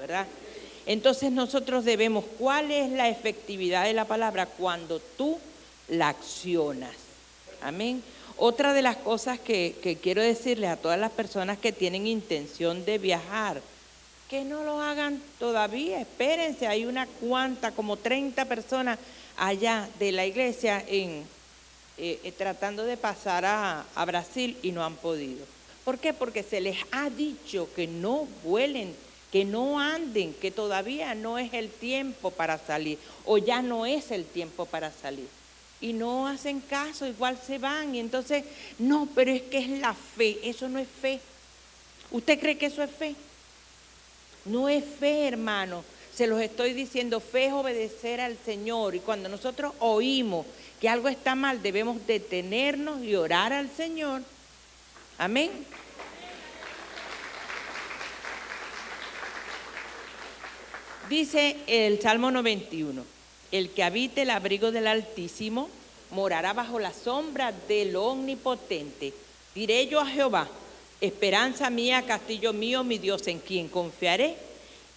¿verdad? Entonces nosotros debemos, ¿cuál es la efectividad de la palabra? Cuando tú la accionas. Amén. Otra de las cosas que quiero decirles a todas las personas que tienen intención de viajar, que no lo hagan todavía, espérense, hay como 30 personas allá de la iglesia tratando de pasar a Brasil y no han podido. ¿Por qué? Porque se les ha dicho que no vuelen, que no anden, que todavía no es el tiempo para salir, o ya no es el tiempo para salir. Y no hacen caso, igual se van, y entonces, no, pero es que es la fe, eso no es fe. ¿Usted cree que eso es fe? No es fe, hermano, se los estoy diciendo, fe es obedecer al Señor, y cuando nosotros oímos que algo está mal, debemos detenernos y orar al Señor. Amén. Dice el Salmo 91, el que habite el abrigo del Altísimo morará bajo la sombra del Omnipotente. Diré yo a Jehová, esperanza mía, castillo mío, mi Dios en quien confiaré.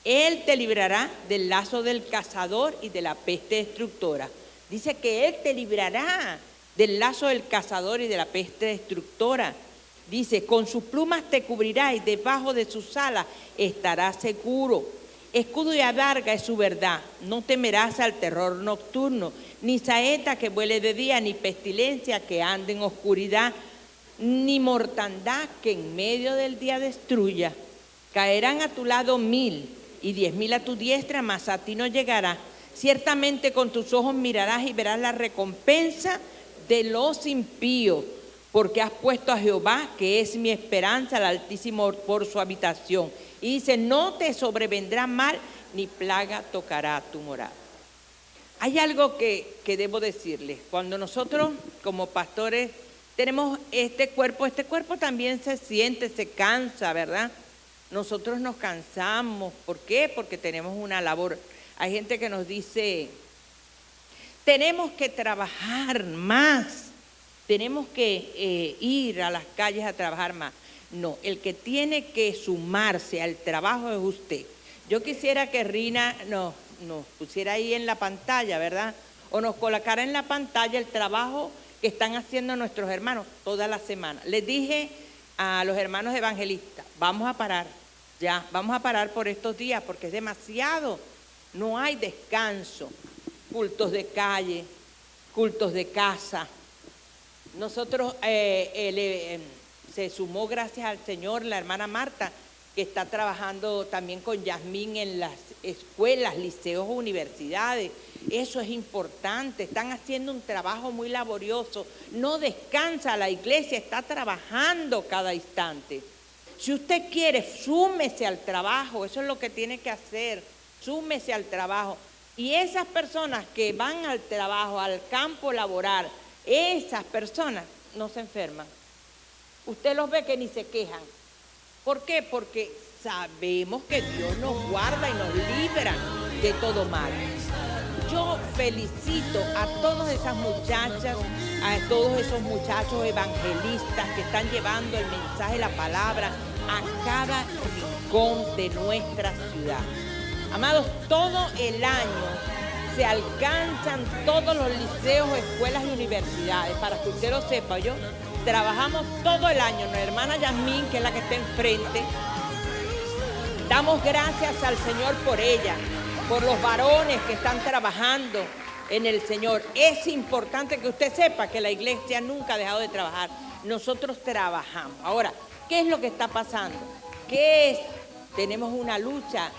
Él te librará del lazo del cazador y de la peste destructora. Dice que Él te librará del lazo del cazador y de la peste destructora. Dice, con sus plumas te cubrirá y debajo de sus alas estarás seguro. Escudo y adarga es su verdad. No temerás al terror nocturno, ni saeta que vuele de día, ni pestilencia que ande en oscuridad, ni mortandad que en medio del día destruya. Caerán a tu lado 1000 y 10.000 a tu diestra, mas a ti no llegará. Ciertamente con tus ojos mirarás y verás la recompensa de los impíos, porque has puesto a Jehová, que es mi esperanza, al Altísimo por su habitación. Y dice, no te sobrevendrá mal, ni plaga tocará tu morada. Hay algo que debo decirles. Cuando nosotros como pastores tenemos este cuerpo también se siente, se cansa, ¿verdad? Nosotros nos cansamos. ¿Por qué? Porque tenemos una labor. Hay gente que nos dice, tenemos que trabajar más, tenemos que ir a las calles a trabajar más. No, el que tiene que sumarse al trabajo es usted. Yo quisiera que Rina nos pusiera ahí en la pantalla, ¿verdad? O nos colocara en la pantalla el trabajo que están haciendo nuestros hermanos toda la semana. Les dije a los hermanos evangelistas, vamos a parar, ya, vamos a parar por estos días porque es demasiado, no hay descanso, cultos de calle, cultos de casa. Nosotros, se sumó gracias al Señor la hermana Marta, que está trabajando también con Yasmín en las escuelas, liceos, universidades. Eso es importante, están haciendo un trabajo muy laborioso, no descansa la iglesia, está trabajando cada instante. Si usted quiere, súmese al trabajo, eso es lo que tiene que hacer, súmese al trabajo. Y esas personas que van al trabajo, al campo laboral, esas personas no se enferman. Usted los ve que ni se quejan. ¿Por qué? Porque sabemos que Dios nos guarda y nos libra de todo mal. Yo felicito a todas esas muchachas, a todos esos muchachos evangelistas que están llevando el mensaje, la palabra a cada rincón de nuestra ciudad. Amados, todo el año se alcanzan todos los liceos, escuelas y universidades. Para que usted lo sepa, yo trabajamos todo el año. Nuestra hermana Yasmín, que es la que está enfrente, damos gracias al Señor por ella, por los varones que están trabajando en el Señor. Es importante que usted sepa que la iglesia nunca ha dejado de trabajar. Nosotros trabajamos. Ahora, ¿qué es lo que está pasando? ¿Qué es? Tenemos una lucha,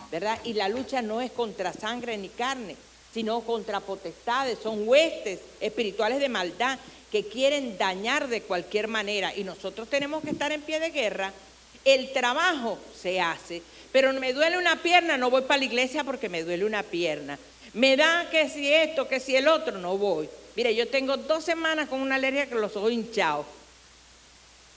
¿verdad? Y la lucha no es contra sangre ni carne, sino contra potestades. Son huestes espirituales de maldad que quieren dañar de cualquier manera. Y nosotros tenemos que estar en pie de guerra. El trabajo se hace, pero me duele una pierna, no voy para la iglesia porque me duele una pierna. Me da que si esto, que si el otro, no voy. Mire, yo tengo 2 semanas con una alergia que los ojos hinchados.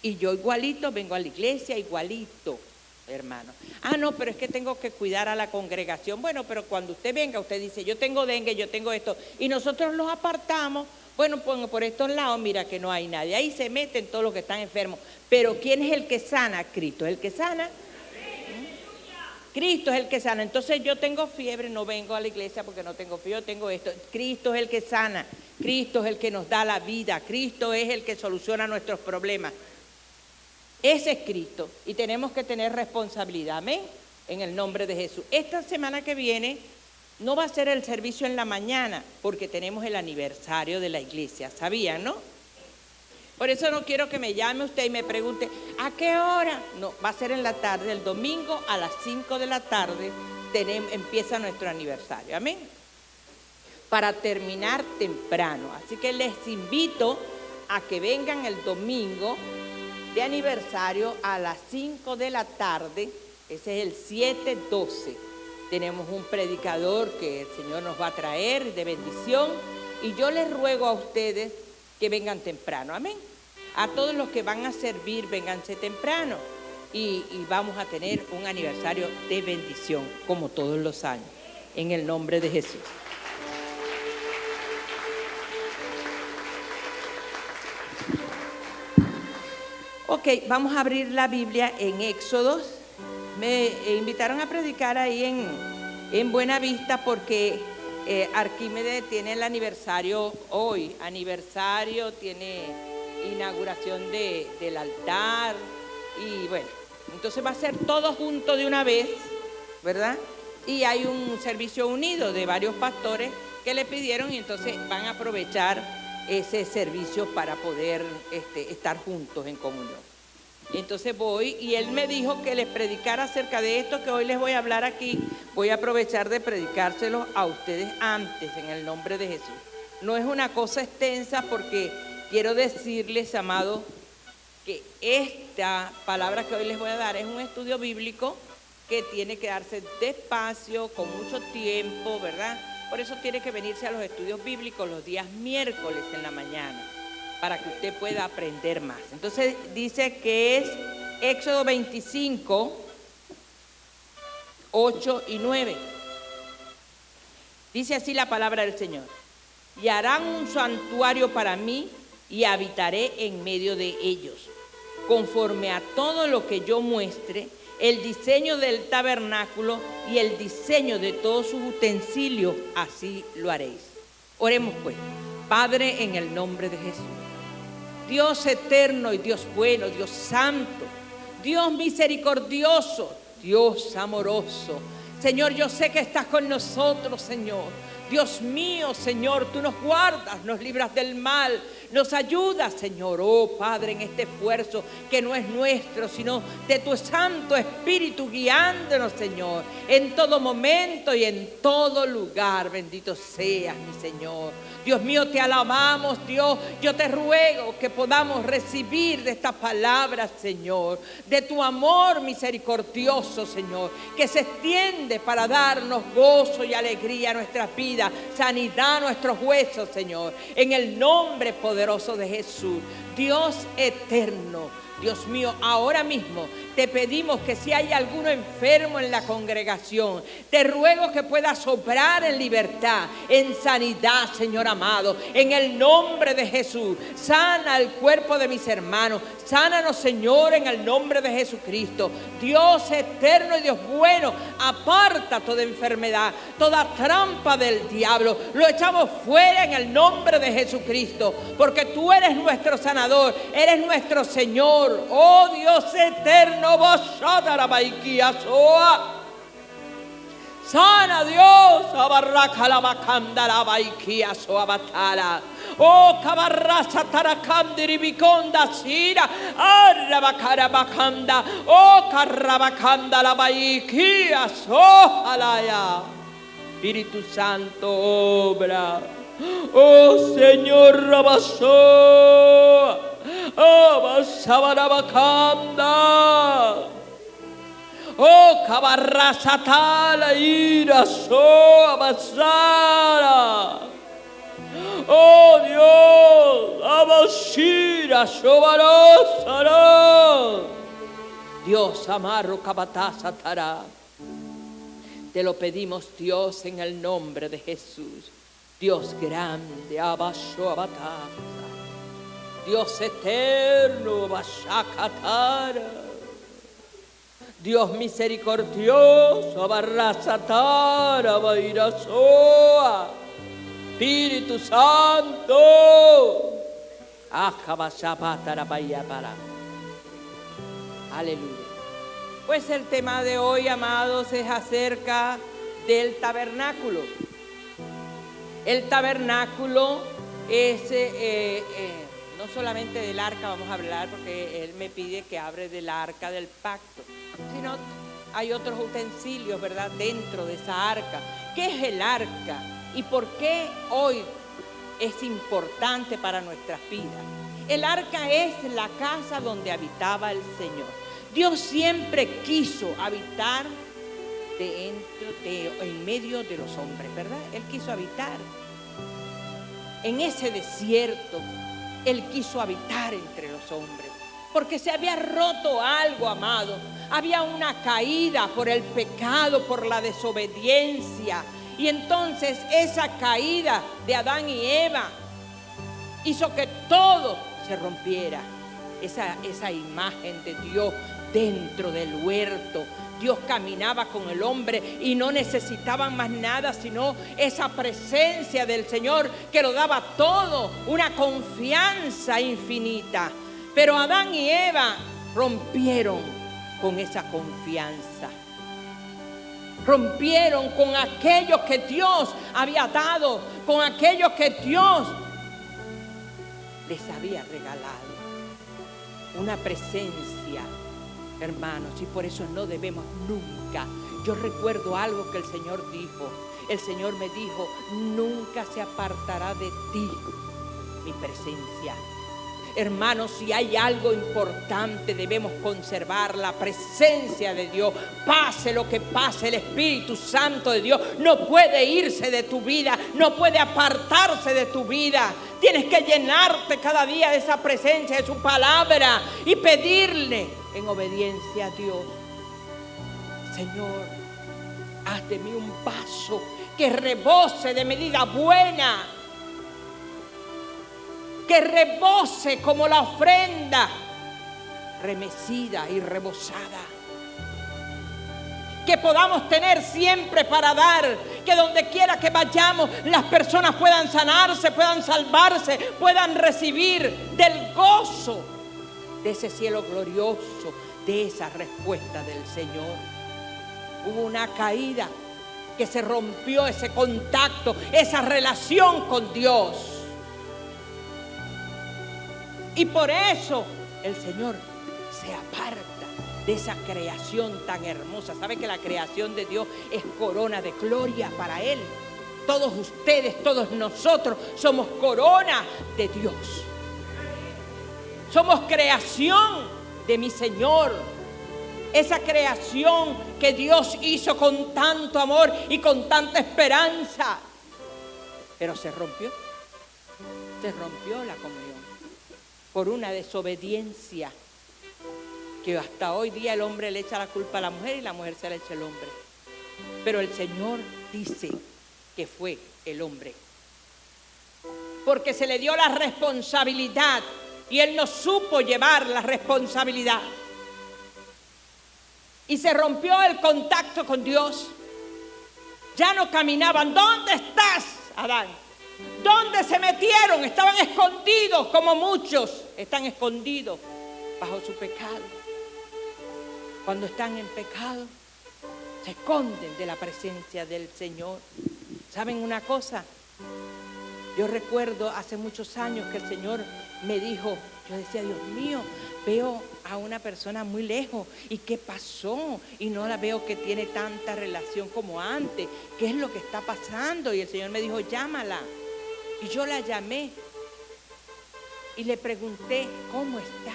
Y yo igualito vengo a la iglesia, igualito, hermano. Ah, no, pero es que tengo que cuidar a la congregación. Bueno, pero cuando usted venga, usted dice, yo tengo dengue, yo tengo esto. Y nosotros los apartamos. Bueno, pues por estos lados, mira que no hay nadie. Ahí se meten todos los que están enfermos. Pero ¿quién es el que sana? Cristo es el que sana. Cristo es el que sana. Entonces yo tengo fiebre, no vengo a la iglesia porque no tengo fiebre, yo tengo esto. Cristo es el que sana, Cristo es el que nos da la vida, Cristo es el que soluciona nuestros problemas. Ese es Cristo y tenemos que tener responsabilidad, amén, en el nombre de Jesús. Esta semana que viene no va a ser el servicio en la mañana porque tenemos el aniversario de la iglesia, ¿sabían, no? Por eso no quiero que me llame usted y me pregunte, ¿a qué hora? No, va a ser en la tarde, el domingo a las 5 de la tarde empieza nuestro aniversario, amén. Para terminar temprano. Así que les invito a que vengan el domingo de aniversario a las 5 de la tarde, ese es el 7/12. Tenemos un predicador que el Señor nos va a traer de bendición y yo les ruego a ustedes que vengan temprano, amén. A todos los que van a servir, vénganse temprano y vamos a tener un aniversario de bendición, como todos los años, en el nombre de Jesús. Ok, vamos a abrir la Biblia en Éxodos. Me invitaron a predicar ahí en Buenavista porque Arquímedes tiene el aniversario hoy, tiene inauguración del altar y bueno, entonces va a ser todo junto de una vez, ¿verdad? Y hay un servicio unido de varios pastores que le pidieron y entonces van a aprovechar ese servicio para poder estar juntos en comunión. Entonces voy y él me dijo que les predicara acerca de esto que hoy les voy a hablar aquí. Voy a aprovechar de predicárselo a ustedes antes en el nombre de Jesús. No es una cosa extensa porque quiero decirles, amados, que esta palabra que hoy les voy a dar es un estudio bíblico que tiene que darse despacio, con mucho tiempo, ¿verdad? Por eso tiene que venirse a los estudios bíblicos los días miércoles en la mañana, para que usted pueda aprender más. Entonces dice que es Éxodo 25, 8 y 9. Dice así la palabra del Señor. Y harán un santuario para mí y habitaré en medio de ellos. Conforme a todo lo que yo muestre, el diseño del tabernáculo y el diseño de todos sus utensilios, así lo haréis. Oremos pues. Padre, en el nombre de Jesús. Dios eterno y Dios bueno, Dios santo, Dios misericordioso, Dios amoroso. Señor, yo sé que estás con nosotros, Señor. Dios mío, Señor, tú nos guardas, nos libras del mal, nos ayudas, Señor. Oh, Padre, en este esfuerzo que no es nuestro, sino de tu Santo Espíritu guiándonos, Señor, en todo momento y en todo lugar. Bendito seas, mi Señor. Dios mío, te alabamos, Dios. Yo te ruego que podamos recibir de estas palabras, Señor, de tu amor misericordioso, Señor, que se extiende para darnos gozo y alegría a nuestras vidas, sanidad a nuestros huesos, Señor, en el nombre poderoso de Jesús. Dios eterno, Dios mío, ahora mismo te pedimos que si hay alguno enfermo en la congregación, te ruego que puedas obrar en libertad, en sanidad, Señor amado, en el nombre de Jesús. Sana el cuerpo de mis hermanos, sánanos, Señor, en el nombre de Jesucristo. Dios eterno y Dios bueno, aparta toda enfermedad, toda trampa del diablo, lo echamos fuera en el nombre de Jesucristo, porque tú eres nuestro sanador, eres nuestro Señor. Oh Dios eterno, sana Dios, abarraca la bacanda la baikia soabatala. Oh cabarraza taracandiri biconda sira, arrabacara bacanda, oh carrabacanda la baikia soalaya. Espíritu Santo, obra. Oh Señor, rabasó. Abasabarabacanda. Oh cabarrazatala ira so abasara. Oh Dios, abasira sobarosara. Dios amarro cabatazatara. Te lo pedimos, Dios, en el nombre de Jesús. Dios grande, abasho abatara. Dios eterno, Bashakatara. Dios misericordioso, Barrasatara, Bairasoa, Espíritu Santo, Ajabasapatara, Bayapara. Aleluya. Pues el tema de hoy, amados, es acerca del tabernáculo. El tabernáculo es, no solamente del arca vamos a hablar, porque él me pide que hable del arca del pacto, sino hay otros utensilios, ¿verdad?, dentro de esa arca. ¿Qué es el arca? ¿Y por qué hoy es importante para nuestras vidas? El arca es la casa donde habitaba el Señor. Dios siempre quiso habitar en medio de los hombres, ¿verdad? Él quiso habitar en ese desierto. Él quiso habitar entre los hombres, porque se había roto algo, amado. Había una caída por el pecado, por la desobediencia. Y entonces esa caída de Adán y Eva hizo que todo se rompiera. Esa imagen de Dios dentro del huerto. Dios caminaba con el hombre y no necesitaban más nada sino esa presencia del Señor que lo daba todo, una confianza infinita. Pero Adán y Eva rompieron con esa confianza. Rompieron con aquello que Dios había dado, con aquello que Dios les había regalado. Una presencia, hermanos, y por eso no debemos nunca. Yo recuerdo algo que el Señor dijo. El Señor me dijo: nunca se apartará de ti mi presencia. Hermanos, si hay algo importante, debemos conservar la presencia de Dios. Pase lo que pase, el Espíritu Santo de Dios no puede irse de tu vida, no puede apartarse de tu vida. Tienes que llenarte cada día de esa presencia, de su palabra, y pedirle en obediencia a Dios: Señor, haz de mí un vaso que rebose de medida buena, que rebose como la ofrenda remecida y rebosada, que podamos tener siempre para dar, que donde quiera que vayamos las personas puedan sanarse, puedan salvarse, puedan recibir del gozo de ese cielo glorioso, de esa respuesta del Señor. Hubo una caída que se rompió ese contacto, esa relación con Dios. Y por eso el Señor se aparta de esa creación tan hermosa. ¿Sabe que la creación de Dios es corona de gloria para Él? Todos ustedes, todos nosotros somos corona de Dios. Somos creación de mi Señor. Esa creación que Dios hizo con tanto amor y con tanta esperanza. Pero se rompió. Se rompió la comunión por una desobediencia que hasta hoy día el hombre le echa la culpa a la mujer y la mujer se la echa al hombre. Pero el Señor dice que fue el hombre, porque se le dio la responsabilidad y él no supo llevar la responsabilidad y se rompió el contacto con Dios. Ya no caminaban. ¿Dónde estás, Adán? ¿Dónde se metieron? Estaban escondidos, como muchos están escondidos bajo su pecado. Cuando están en pecado, se esconden de la presencia del Señor. ¿Saben una cosa? Yo recuerdo hace muchos años que el Señor me dijo, yo decía: Dios mío, veo a una persona muy lejos, ¿y qué pasó? Y no la veo que tiene tanta relación como antes. ¿Qué es lo que está pasando? Y el Señor me dijo: llámala. Y yo la llamé y le pregunté: ¿cómo estás?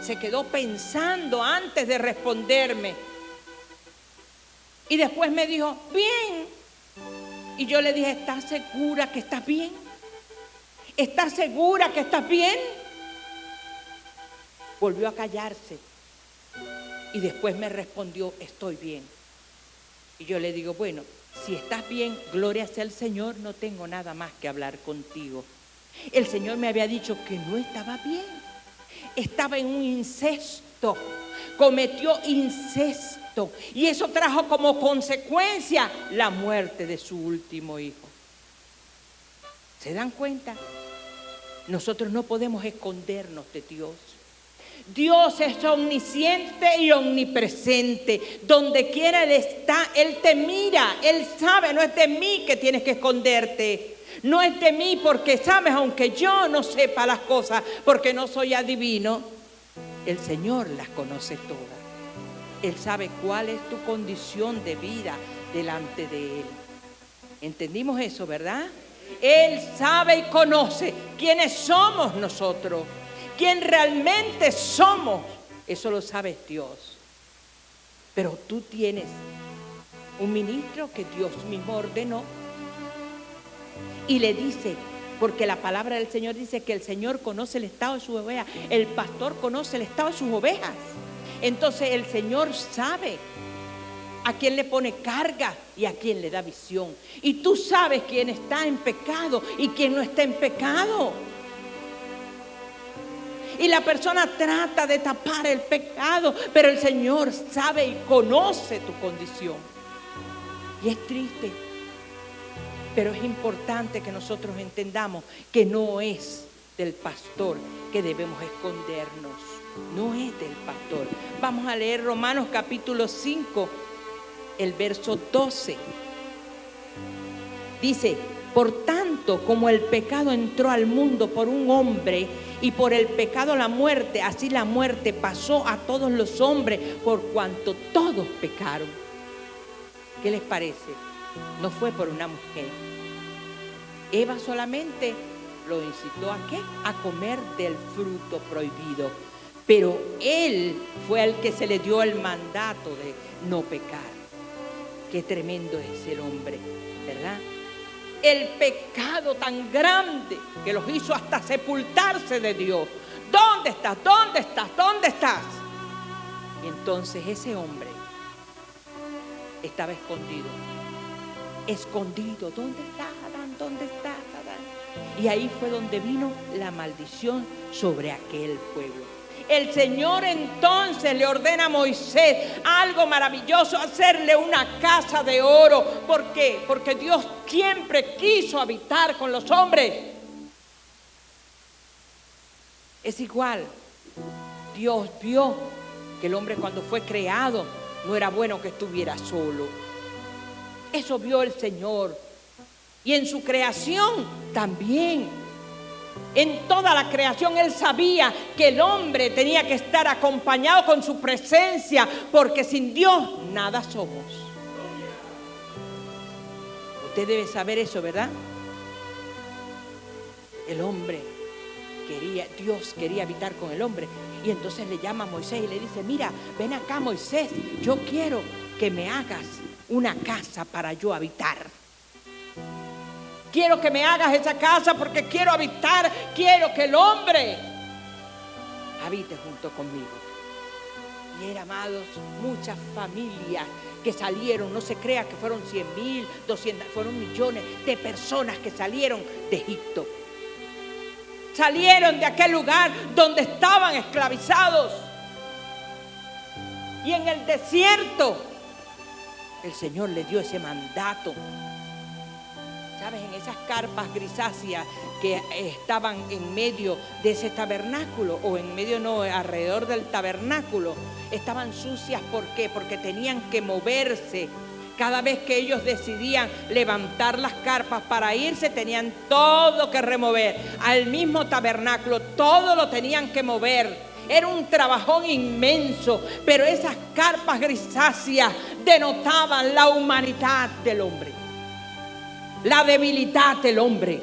Se quedó pensando antes de responderme. Y después me dijo: bien. Y yo le dije: ¿estás segura que estás bien? ¿Estás segura que estás bien? Volvió a callarse y después me respondió: estoy bien. Y yo le digo: bueno, si estás bien, gloria sea el Señor, no tengo nada más que hablar contigo. El Señor me había dicho que no estaba bien. Estaba en un incesto cometió incesto y eso trajo como consecuencia la muerte de su último hijo. ¿Se dan cuenta? Nosotros no podemos escondernos de Dios. Dios es omnisciente y omnipresente. Donde quiera Él está, Él te mira, Él sabe. No es de mí que tienes que esconderte. No es de mí porque sabes, aunque yo no sepa las cosas, porque no soy adivino, el Señor las conoce todas. Él sabe cuál es tu condición de vida delante de Él. ¿Entendimos eso, verdad? Él sabe y conoce quiénes somos nosotros. Quién realmente somos, eso lo sabe Dios. Pero tú tienes un ministro que Dios mismo ordenó y le dice, porque la palabra del Señor dice que el Señor conoce el estado de sus ovejas, el pastor conoce el estado de sus ovejas. Entonces el Señor sabe a quién le pone carga y a quién le da visión. Y tú sabes quién está en pecado y quién no está en pecado. Y la persona trata de tapar el pecado, pero el Señor sabe y conoce tu condición. Y es triste, pero es importante que nosotros entendamos que no es del pastor que debemos escondernos. No es del pastor. Vamos a leer Romanos capítulo 5, el verso 12. Dice: por tanto, como el pecado entró al mundo por un hombre, y por el pecado la muerte, así la muerte pasó a todos los hombres, por cuanto todos pecaron. ¿Qué les parece? No fue por una mujer. Eva solamente lo incitó ¿a qué? A comer del fruto prohibido. Pero él fue al que se le dio el mandato de no pecar. Qué tremendo es el hombre, ¿verdad? El pecado tan grande que los hizo hasta sepultarse de Dios. ¿Dónde estás? ¿Dónde estás? ¿Dónde estás? Y entonces ese hombre estaba escondido. Escondido. ¿Dónde estás, Adán? ¿Dónde estás, Adán? Y ahí fue donde vino la maldición sobre aquel pueblo. El Señor entonces le ordena a Moisés algo maravilloso, hacerle una casa de oro. ¿Por qué? Porque Dios siempre quiso habitar con los hombres. Es igual, Dios vio que el hombre cuando fue creado no era bueno que estuviera solo. Eso vio el Señor. Y en su creación también. En toda la creación Él sabía que el hombre tenía que estar acompañado con su presencia, porque sin Dios nada somos. Usted debe saber eso, ¿verdad? El hombre quería, Dios quería habitar con el hombre. Y entonces le llama a Moisés y le dice: mira, ven acá, Moisés, yo quiero que me hagas una casa para yo habitar. Quiero que me hagas esa casa porque quiero habitar, quiero que el hombre habite junto conmigo. Y eran, amados, muchas familias que salieron, no se crea que fueron 100,000, 200, fueron millones de personas que salieron de Egipto. Salieron de aquel lugar donde estaban esclavizados. Y en el desierto, el Señor le dio ese mandato. ¿Sabes? En esas carpas grisáceas que estaban en medio de ese tabernáculo, o en medio no, alrededor del tabernáculo, estaban sucias. ¿Por qué? Porque tenían que moverse. Cada vez que ellos decidían levantar las carpas para irse, tenían todo que remover. Al mismo tabernáculo, todo lo tenían que mover. Era un trabajón inmenso, pero esas carpas grisáceas denotaban la humanidad del hombre, la debilidad del hombre.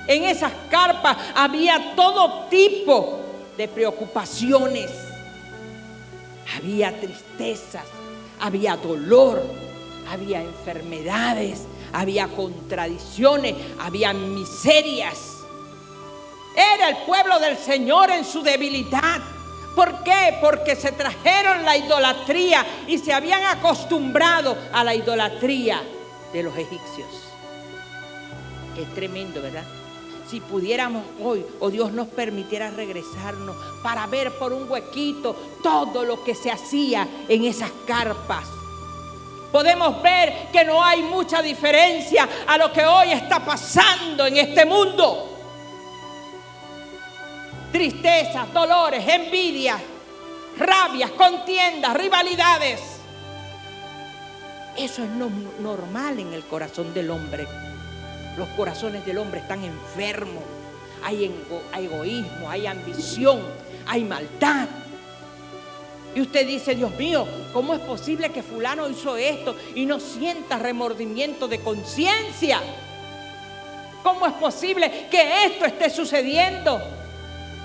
En esas carpas había todo tipo de preocupaciones. Había tristezas, había dolor, había enfermedades, había contradicciones, había miserias. Era el pueblo del Señor en su debilidad. ¿Por qué? Porque se trajeron la idolatría y se habían acostumbrado a la idolatría de los egipcios. Es tremendo, ¿verdad? si pudiéramos hoy, o Dios nos permitiera regresarnos para ver por un huequito todo lo que se hacía en esas carpas, podemos ver que no hay mucha diferencia a lo que hoy está pasando en este mundo. Tristezas, dolores, envidias, rabias, contiendas, rivalidades. Eso es normal en el corazón del hombre. Los corazones del hombre están enfermos. Hay egoísmo, hay ambición, hay maldad. Y usted dice, Dios mío, ¿cómo es posible que fulano hizo esto y no sienta remordimiento de conciencia? ¿Cómo es posible que esto esté sucediendo?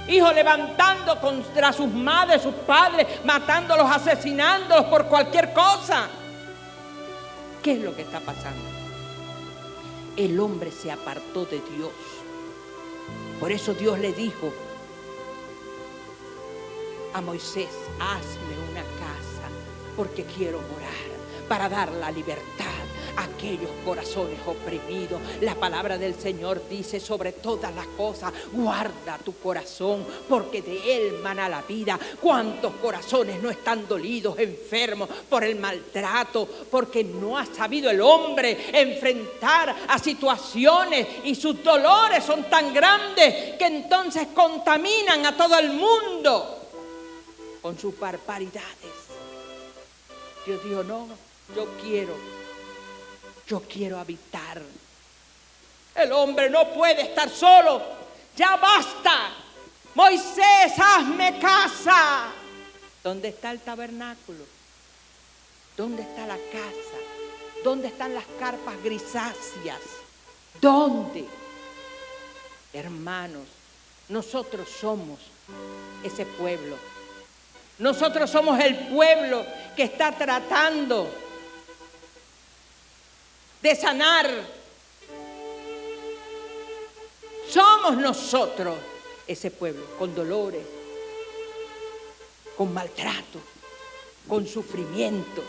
Hijos levantando contra sus madres, sus padres, matándolos, asesinándolos por cualquier cosa. ¿Qué es lo que está pasando? El hombre se apartó de Dios. Por eso Dios le dijo a Moisés, hazme una casa, porque quiero morar, para dar la libertad a aquellos corazones oprimidos. La palabra del Señor dice, sobre todas las cosas, guarda tu corazón, porque de él mana la vida. ¿Cuántos corazones no están dolidos, enfermos por el maltrato? Porque no ha sabido el hombre enfrentar a situaciones y sus dolores son tan grandes que entonces contaminan a todo el mundo con sus barbaridades. Dios dijo, no, yo quiero habitar. El hombre no puede estar solo. Ya basta. Moisés, hazme casa. ¿Dónde está el tabernáculo? ¿Dónde está la casa? ¿Dónde están las carpas grisáceas? ¿Dónde? Hermanos, nosotros somos ese pueblo. Nosotros somos el pueblo que está tratando de sanar. Somos nosotros ese pueblo con dolores, con maltrato, con sufrimientos.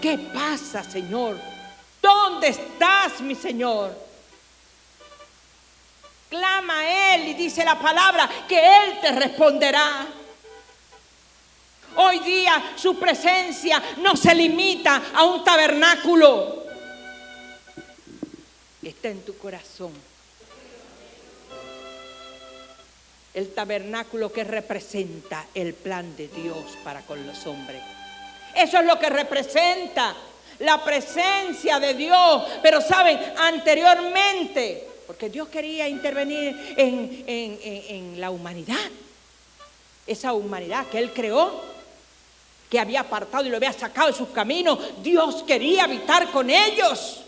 ¿Qué pasa, Señor? ¿Dónde estás, mi Señor? Clama a Él y dice la palabra que Él te responderá. Hoy día su presencia no se limita a un tabernáculo. Está en tu corazón. El tabernáculo que representa el plan de Dios para con los hombres. Eso es lo que representa la presencia de Dios. Pero saben, anteriormente, porque Dios quería intervenir en la humanidad. Esa humanidad que Él creó, que había apartado y lo había sacado de sus caminos. Dios quería habitar con ellos.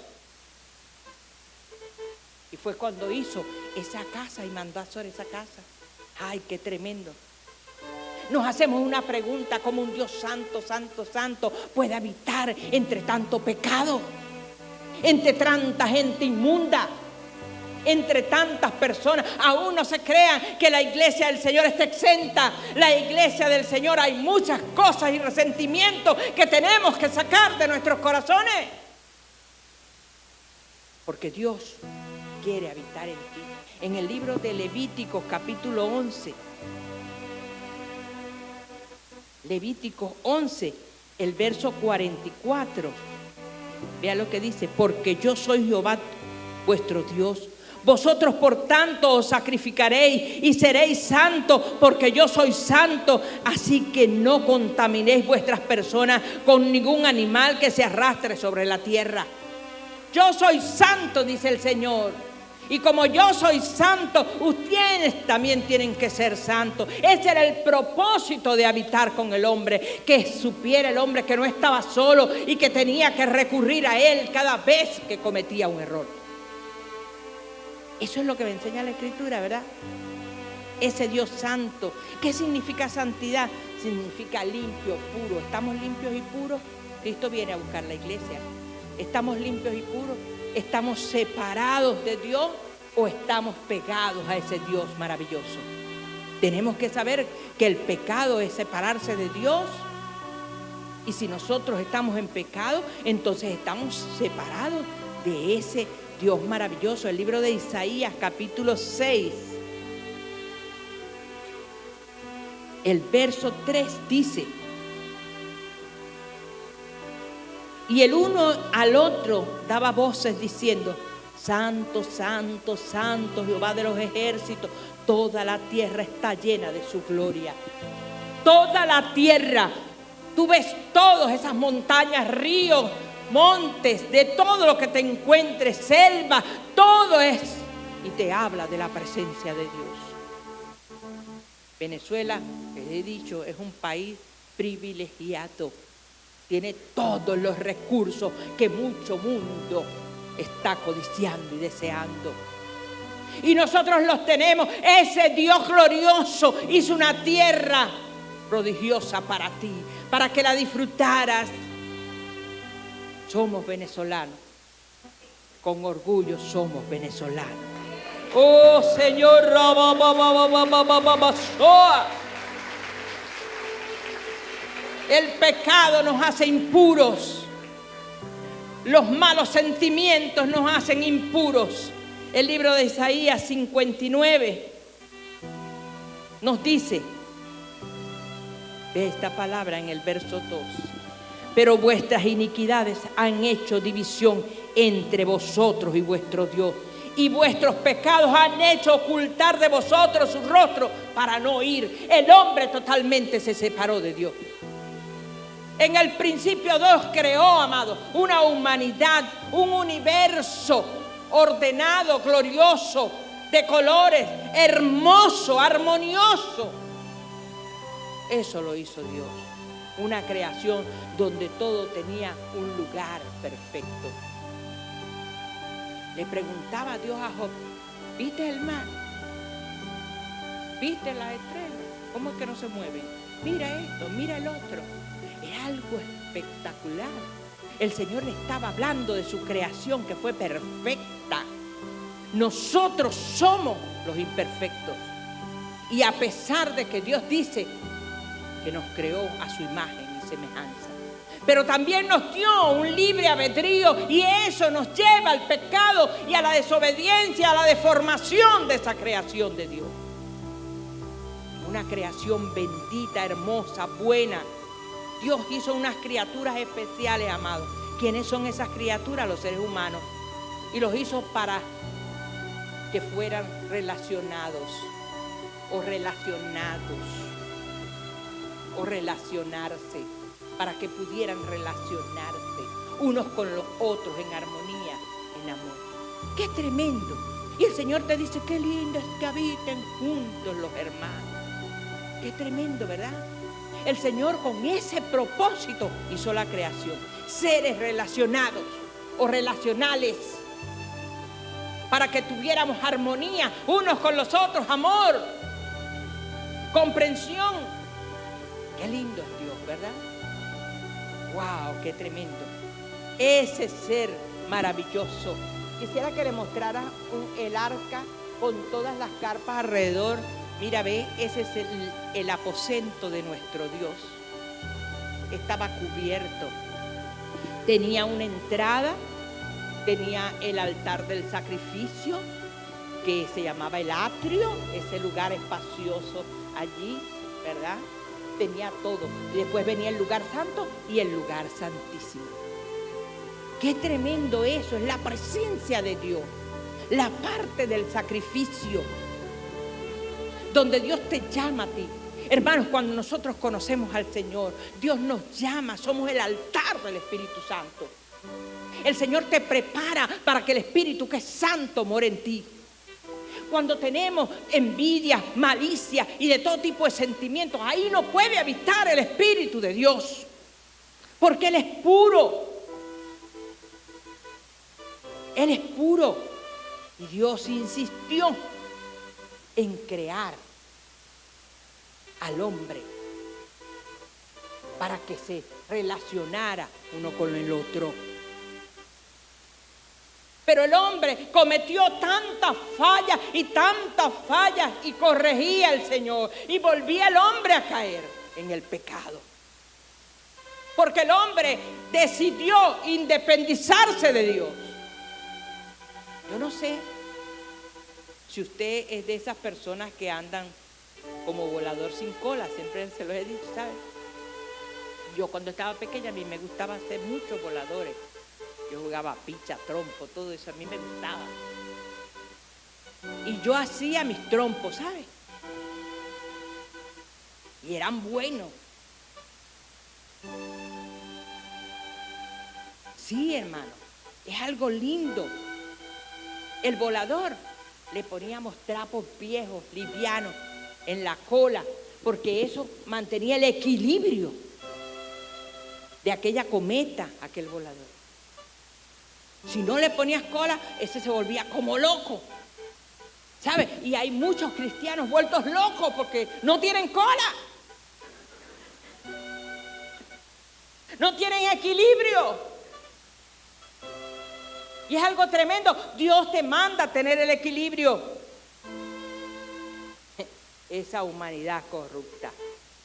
Y fue cuando hizo esa casa y mandó a hacer esa casa. ¡Ay, qué tremendo! Nos hacemos una pregunta: ¿cómo un Dios santo, santo, santo puede habitar entre tanto pecado? Entre tanta gente inmunda, entre tantas personas. Aún no se crean que la iglesia del Señor está exenta. La iglesia del Señor hay muchas cosas y resentimientos que tenemos que sacar de nuestros corazones, porque Dios quiere habitar en ti. En el libro de Levíticos capítulo 11, Levíticos 11, el verso 44, vea lo que dice: porque yo soy Jehová vuestro Dios. Vosotros por tanto os sacrificaréis y seréis santos, porque yo soy santo. Así que no contaminéis vuestras personas con ningún animal que se arrastre sobre la tierra. Yo soy santo, dice el Señor. Y como yo soy santo, ustedes también tienen que ser santos. Ese era el propósito de habitar con el hombre, que supiera el hombre que no estaba solo y que tenía que recurrir a Él cada vez que cometía un error. Eso es lo que me enseña la Escritura, ¿verdad? Ese Dios santo. ¿Qué significa santidad? Significa limpio, puro. ¿Estamos limpios y puros? Cristo viene a buscar la iglesia. ¿Estamos limpios y puros? ¿Estamos separados de Dios o estamos pegados a ese Dios maravilloso? Tenemos que saber que el pecado es separarse de Dios. Y si nosotros estamos en pecado, entonces estamos separados de ese Dios maravilloso. El libro de Isaías, capítulo 6. El verso 3 dice: y el uno al otro daba voces diciendo: Santo, santo, santo, Jehová de los ejércitos, toda la tierra está llena de su gloria. Toda la tierra, tú ves todas esas montañas, ríos, montes, de todo lo que te encuentres, selva, todo es, y te habla de la presencia de Dios. Venezuela, les he dicho, es un país privilegiado. Tiene todos los recursos que mucho mundo está codiciando y deseando. Y nosotros los tenemos. Ese Dios glorioso hizo una tierra prodigiosa para ti, para que la disfrutaras. Somos venezolanos. Con orgullo somos venezolanos. Oh Señor, el pecado nos hace impuros. Los malos sentimientos nos hacen impuros. El libro de Isaías 59 nos dice de esta palabra en el verso 2: pero vuestras iniquidades han hecho división entre vosotros y vuestro Dios, y vuestros pecados han hecho ocultar de vosotros su rostro para no oír. El hombre totalmente se separó de Dios. En el principio Dios creó, amado, una humanidad, un universo ordenado, glorioso, de colores, hermoso, armonioso. Eso lo hizo Dios. Una creación donde todo tenía un lugar perfecto. Le preguntaba Dios a Job: ¿viste el mar? ¿Viste las estrellas? ¿Cómo es que no se mueven? Mira esto, mira el otro. Es algo espectacular. El Señor le estaba hablando de su creación, que fue perfecta. Nosotros somos los imperfectos. Y a pesar de que Dios dice que nos creó a su imagen y semejanza, pero también nos dio un libre albedrío, y eso nos lleva al pecado y a la desobediencia, a la deformación de esa creación de Dios. Una creación bendita, hermosa, buena. Dios hizo unas criaturas especiales, amados. ¿Quiénes son esas criaturas? Los seres humanos. Y los hizo para que fueran relacionados o relacionados o relacionarse, para que pudieran relacionarse unos con los otros en armonía, en amor. ¡Qué tremendo! Y el Señor te dice: qué lindo es que habiten juntos los hermanos. ¡Qué tremendo!, ¿verdad? El Señor con ese propósito hizo la creación. Seres relacionados o relacionales, para que tuviéramos armonía unos con los otros, amor, comprensión. Qué lindo es Dios, ¿verdad? ¡Wow! ¡Qué tremendo! Ese ser maravilloso. Quisiera que le mostrara el arca con todas las carpas alrededor. Mira, ve, ese es el aposento de nuestro Dios. Estaba cubierto. Tenía una entrada, tenía el altar del sacrificio, que se llamaba el atrio, ese lugar espacioso allí, ¿verdad? Tenía todo. Y después venía el lugar santo y el lugar santísimo. Qué tremendo eso, es la presencia de Dios, la parte del sacrificio, donde Dios te llama a ti. Hermanos, cuando nosotros conocemos al Señor, Dios nos llama, somos el altar del Espíritu Santo. El Señor te prepara para que el Espíritu, que es santo, more en ti. Cuando tenemos envidia, malicia y de todo tipo de sentimientos, ahí no puede habitar el Espíritu de Dios, porque Él es puro. Él es puro. Y Dios insistió en crear al hombre para que se relacionara uno con el otro. Pero el hombre cometió tantas fallas y corregía el Señor y volvía el hombre a caer en el pecado. Porque el hombre decidió independizarse de Dios. Yo no sé si usted es de esas personas que andan como volador sin cola, siempre se los he dicho, ¿sabes? Yo cuando estaba pequeña a mí me gustaba hacer muchos voladores. Yo jugaba picha, trompo, todo eso a mí me gustaba. Y yo hacía mis trompos, ¿sabes? Y eran buenos. Sí, hermano, es algo lindo. El volador le poníamos trapos viejos, livianos, en la cola, porque eso mantenía el equilibrio de aquella cometa, aquel volador. Si no le ponías cola, ese se volvía como loco, ¿sabes? Y hay muchos cristianos vueltos locos porque no tienen cola, no tienen equilibrio. Y es algo tremendo. Dios te manda a tener el equilibrio. Esa humanidad corrupta,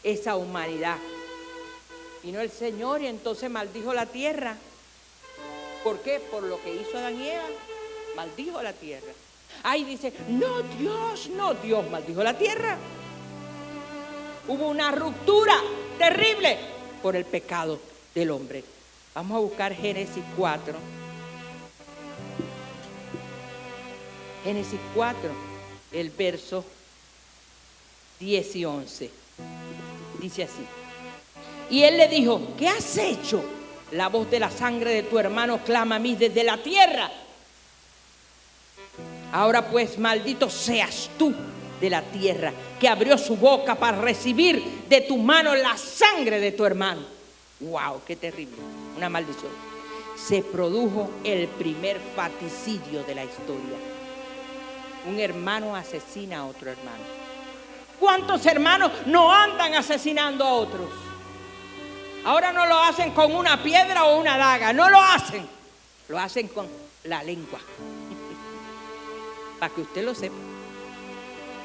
esa humanidad. Vino el Señor y entonces maldijo la tierra. ¿Por qué? Por lo que hizo Adán y Eva, maldijo la tierra. Ahí dice, no Dios maldijo la tierra. Hubo una ruptura terrible por el pecado del hombre. Vamos a buscar Génesis 4. Génesis 4, el verso 10 y 11. Dice así. Y él le dijo, ¿qué has hecho? La voz de la sangre de tu hermano clama a mí desde la tierra. Ahora pues, maldito seas tú de la tierra, que abrió su boca para recibir de tu mano la sangre de tu hermano. ¡Wow! ¡Qué terrible! Una maldición. Se produjo el primer faticidio de la historia. Un hermano asesina a otro hermano. ¿Cuántos hermanos no andan asesinando a otros? Ahora no lo hacen con una piedra o una daga, no lo hacen. Lo hacen con la lengua. Para que usted lo sepa.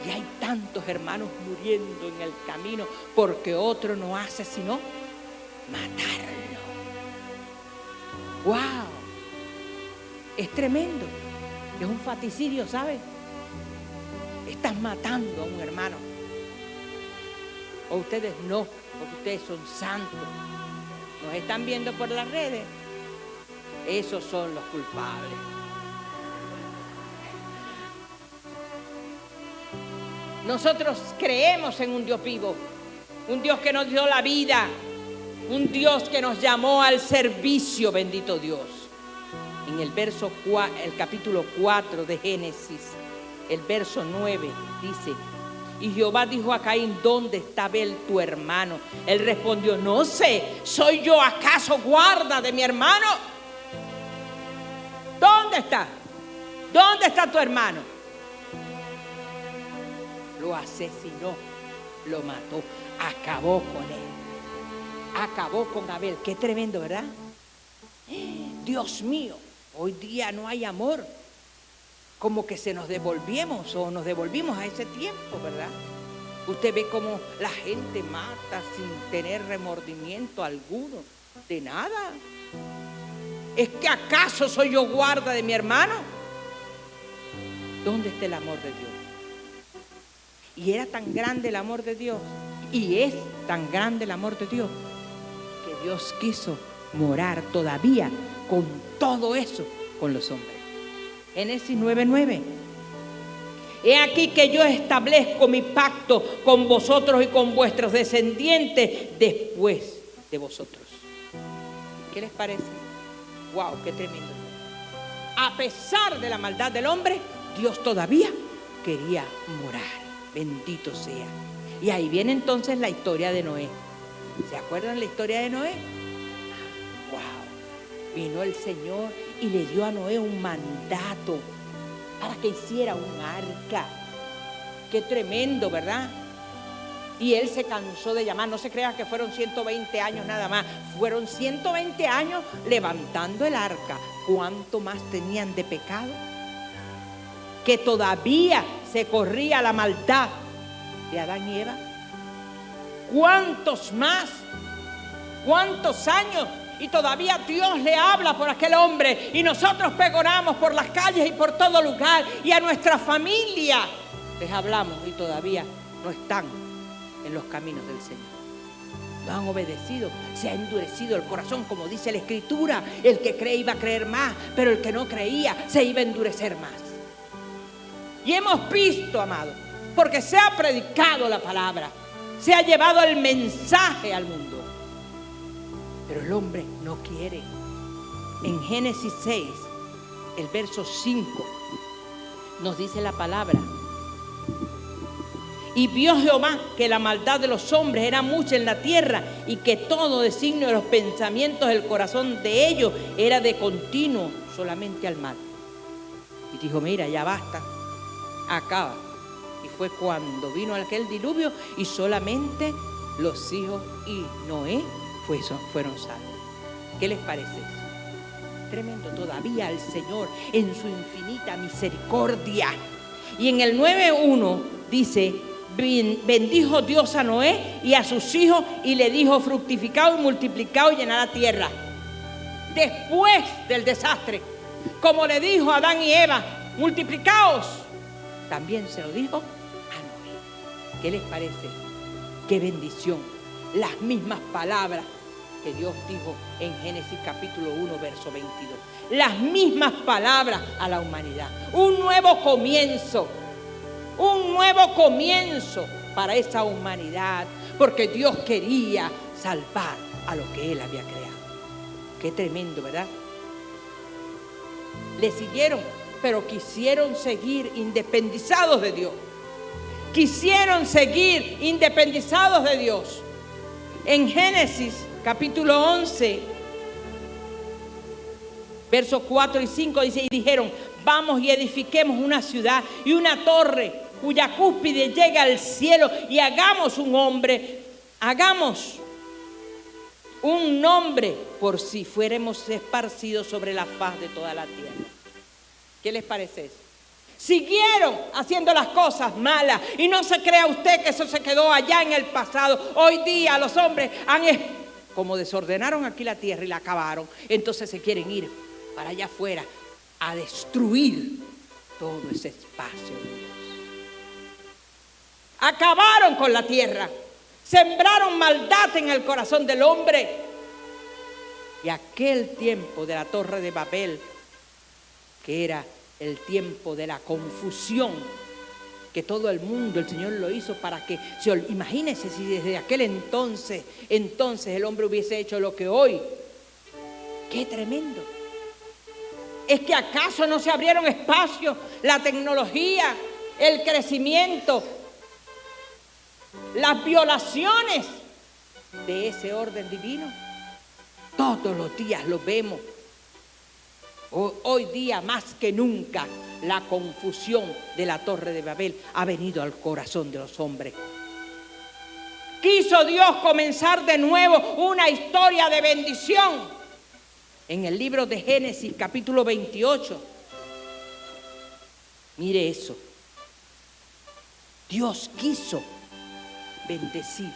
Y hay tantos hermanos muriendo en el camino porque otro no hace sino matarlo. ¡Wow! Es tremendo. Es un faticidio, ¿sabes? Estás matando a un hermano. O ustedes no, porque ustedes son santos. Nos están viendo por las redes. Esos son los culpables. Nosotros creemos en un Dios vivo, un Dios que nos dio la vida, un Dios que nos llamó al servicio, bendito Dios. En el capítulo 4 de Génesis, el verso 9 dice, y Jehová dijo a Caín, ¿dónde está Abel tu hermano? Él respondió, no sé, ¿soy yo acaso guarda de mi hermano? ¿Dónde está? ¿Dónde está tu hermano? Lo asesinó, lo mató, acabó con él, acabó con Abel. Qué tremendo, ¿verdad? Dios mío, hoy día no hay amor. Como que nos devolvimos a ese tiempo, ¿verdad? Usted ve cómo la gente mata sin tener remordimiento alguno, de nada. ¿Es que acaso soy yo guarda de mi hermano? ¿Dónde está el amor de Dios? Y era tan grande el amor de Dios, y es tan grande el amor de Dios, que Dios quiso morar todavía con todo eso, con los hombres. Génesis 9:9. He aquí que yo establezco mi pacto con vosotros y con vuestros descendientes después de vosotros. ¿Qué les parece? ¡Wow! ¡Qué tremendo! A pesar de la maldad del hombre, Dios todavía quería morar. Bendito sea. Y ahí viene entonces la historia de Noé. ¿Se acuerdan la historia de Noé? ¡Wow! Vino el Señor y le dio a Noé un mandato para que hiciera un arca. Qué tremendo, ¿verdad? Y él se cansó de llamar. No se crea que fueron 120 años nada más. Fueron 120 años levantando el arca. ¿Cuánto más tenían de pecado? Que todavía se corría la maldad de Adán y Eva. ¿Cuántos más? ¿Cuántos años y todavía Dios le habla por aquel hombre, y nosotros pegoramos por las calles y por todo lugar, y a nuestra familia les hablamos y todavía no están en los caminos del Señor. No han obedecido, se ha endurecido el corazón, como dice la Escritura. El que cree iba a creer más, pero el que no creía se iba a endurecer más. Y hemos visto, amado, porque se ha predicado la palabra, se ha llevado el mensaje al mundo, pero el hombre no quiere. En Génesis 6, el verso 5, nos dice la palabra: y vio Jehová que la maldad de los hombres era mucha en la tierra, y que todo designio de los pensamientos del corazón de ellos era de continuo solamente al mal. Y dijo: mira, ya basta, acaba. Y fue cuando vino aquel diluvio, y solamente los hijos y Noé fueron salvos. ¿Qué les parece eso? Tremendo. Todavía el Señor, en su infinita misericordia. Y en el 9:1 dice: bendijo Dios a Noé y a sus hijos, y le dijo: fructificad y multiplicaos y llenad la tierra. Después del desastre, como le dijo a Adán y Eva: multiplicaos, también se lo dijo a Noé. ¿Qué les parece? Qué bendición. Las mismas palabras que Dios dijo en Génesis capítulo 1, verso 22. Las mismas palabras a la humanidad. Un nuevo comienzo. Un nuevo comienzo para esa humanidad, porque Dios quería salvar a lo que Él había creado. Qué tremendo, ¿verdad? Le siguieron, pero quisieron seguir independizados de Dios. Quisieron seguir independizados de Dios. En Génesis capítulo 11, versos 4 y 5 dice: y dijeron: vamos y edifiquemos una ciudad y una torre cuya cúspide llega al cielo, y hagamos un nombre por si fuéramos esparcidos sobre la faz de toda la tierra. ¿Qué les parece eso? Siguieron haciendo las cosas malas, y no se crea usted que eso se quedó allá en el pasado. Hoy día los hombres como desordenaron aquí la tierra y la acabaron, entonces se quieren ir para allá afuera a destruir todo ese espacio de Dios. Acabaron con la tierra, sembraron maldad en el corazón del hombre. Y aquel tiempo de la Torre de Babel, que era el tiempo de la confusión, que todo el mundo, el Señor lo hizo para que, imagínense si desde aquel entonces el hombre hubiese hecho lo que hoy. ¡Qué tremendo! ¿Es que acaso no se abrieron espacios, la tecnología, el crecimiento, las violaciones de ese orden divino? Todos los días lo vemos. Hoy día más que nunca la confusión de la Torre de Babel ha venido al corazón de los hombres. Quiso Dios comenzar de nuevo una historia de bendición. En el libro de Génesis capítulo 28, mire eso. Dios quiso bendecir.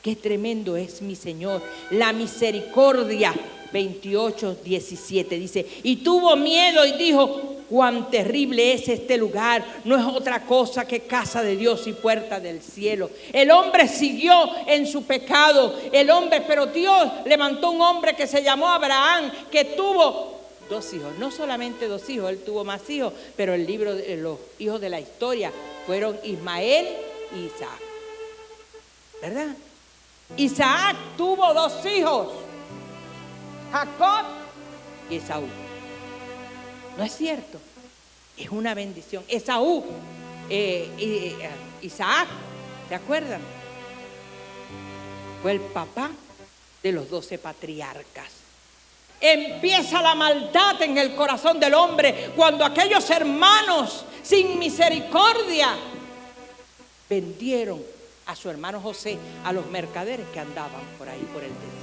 Qué tremendo es mi Señor. La misericordia. 28:17 dice: y tuvo miedo y dijo: cuán terrible es este lugar, no es otra cosa que casa de Dios y puerta del cielo. El hombre siguió en su pecado, pero Dios levantó un hombre que se llamó Abraham, que tuvo 2 hijos, no solamente 2 hijos, él tuvo más hijos, pero el libro de los hijos de la historia fueron Ismael y Isaac, ¿verdad? Isaac tuvo 2 hijos, Jacob y Esaú. ¿No es cierto? Es una bendición. Isaac, ¿se acuerdan? Fue el papá de los 12 patriarcas. Empieza la maldad en el corazón del hombre cuando aquellos hermanos sin misericordia vendieron a su hermano José a los mercaderes que andaban por ahí por el desierto.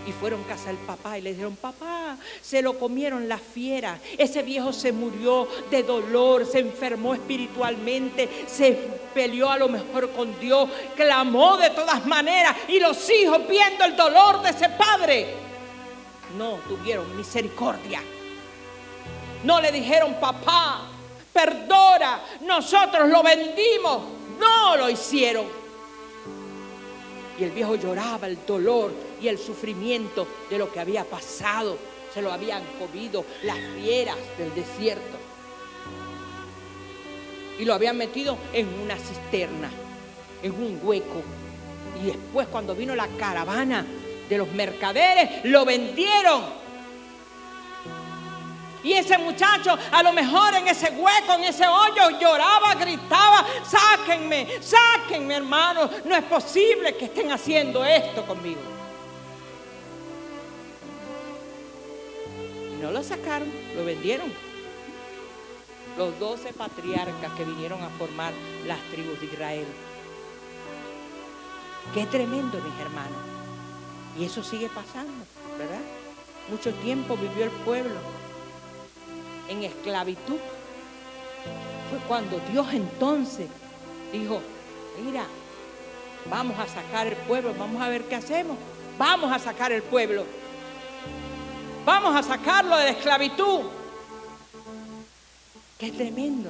Y fueron a casa del papá y le dijeron: papá, se lo comieron las fieras. Ese viejo se murió de dolor, se enfermó espiritualmente, se peleó a lo mejor con Dios, clamó de todas maneras. Y los hijos, viendo el dolor de ese padre, no tuvieron misericordia. No le dijeron: papá, perdona, nosotros lo vendimos. No lo hicieron. Y el viejo lloraba el dolor y el sufrimiento de lo que había pasado. Se lo habían comido las fieras del desierto. Y lo habían metido en una cisterna, en un hueco. Y después, cuando vino la caravana de los mercaderes, lo vendieron. Y ese muchacho, a lo mejor en ese hueco, en ese hoyo, lloraba, gritaba: sáquenme, sáquenme, hermano. No es posible que estén haciendo esto conmigo. Y no lo sacaron, lo vendieron. Los 12 patriarcas que vinieron a formar las tribus de Israel. Qué tremendo, mis hermanos. Y eso sigue pasando, ¿verdad? Mucho tiempo vivió el pueblo en esclavitud. Fue cuando Dios entonces dijo: mira, vamos a sacar el pueblo, vamos a ver qué hacemos. Vamos a sacar el pueblo, vamos a sacarlo de la esclavitud. Qué tremendo.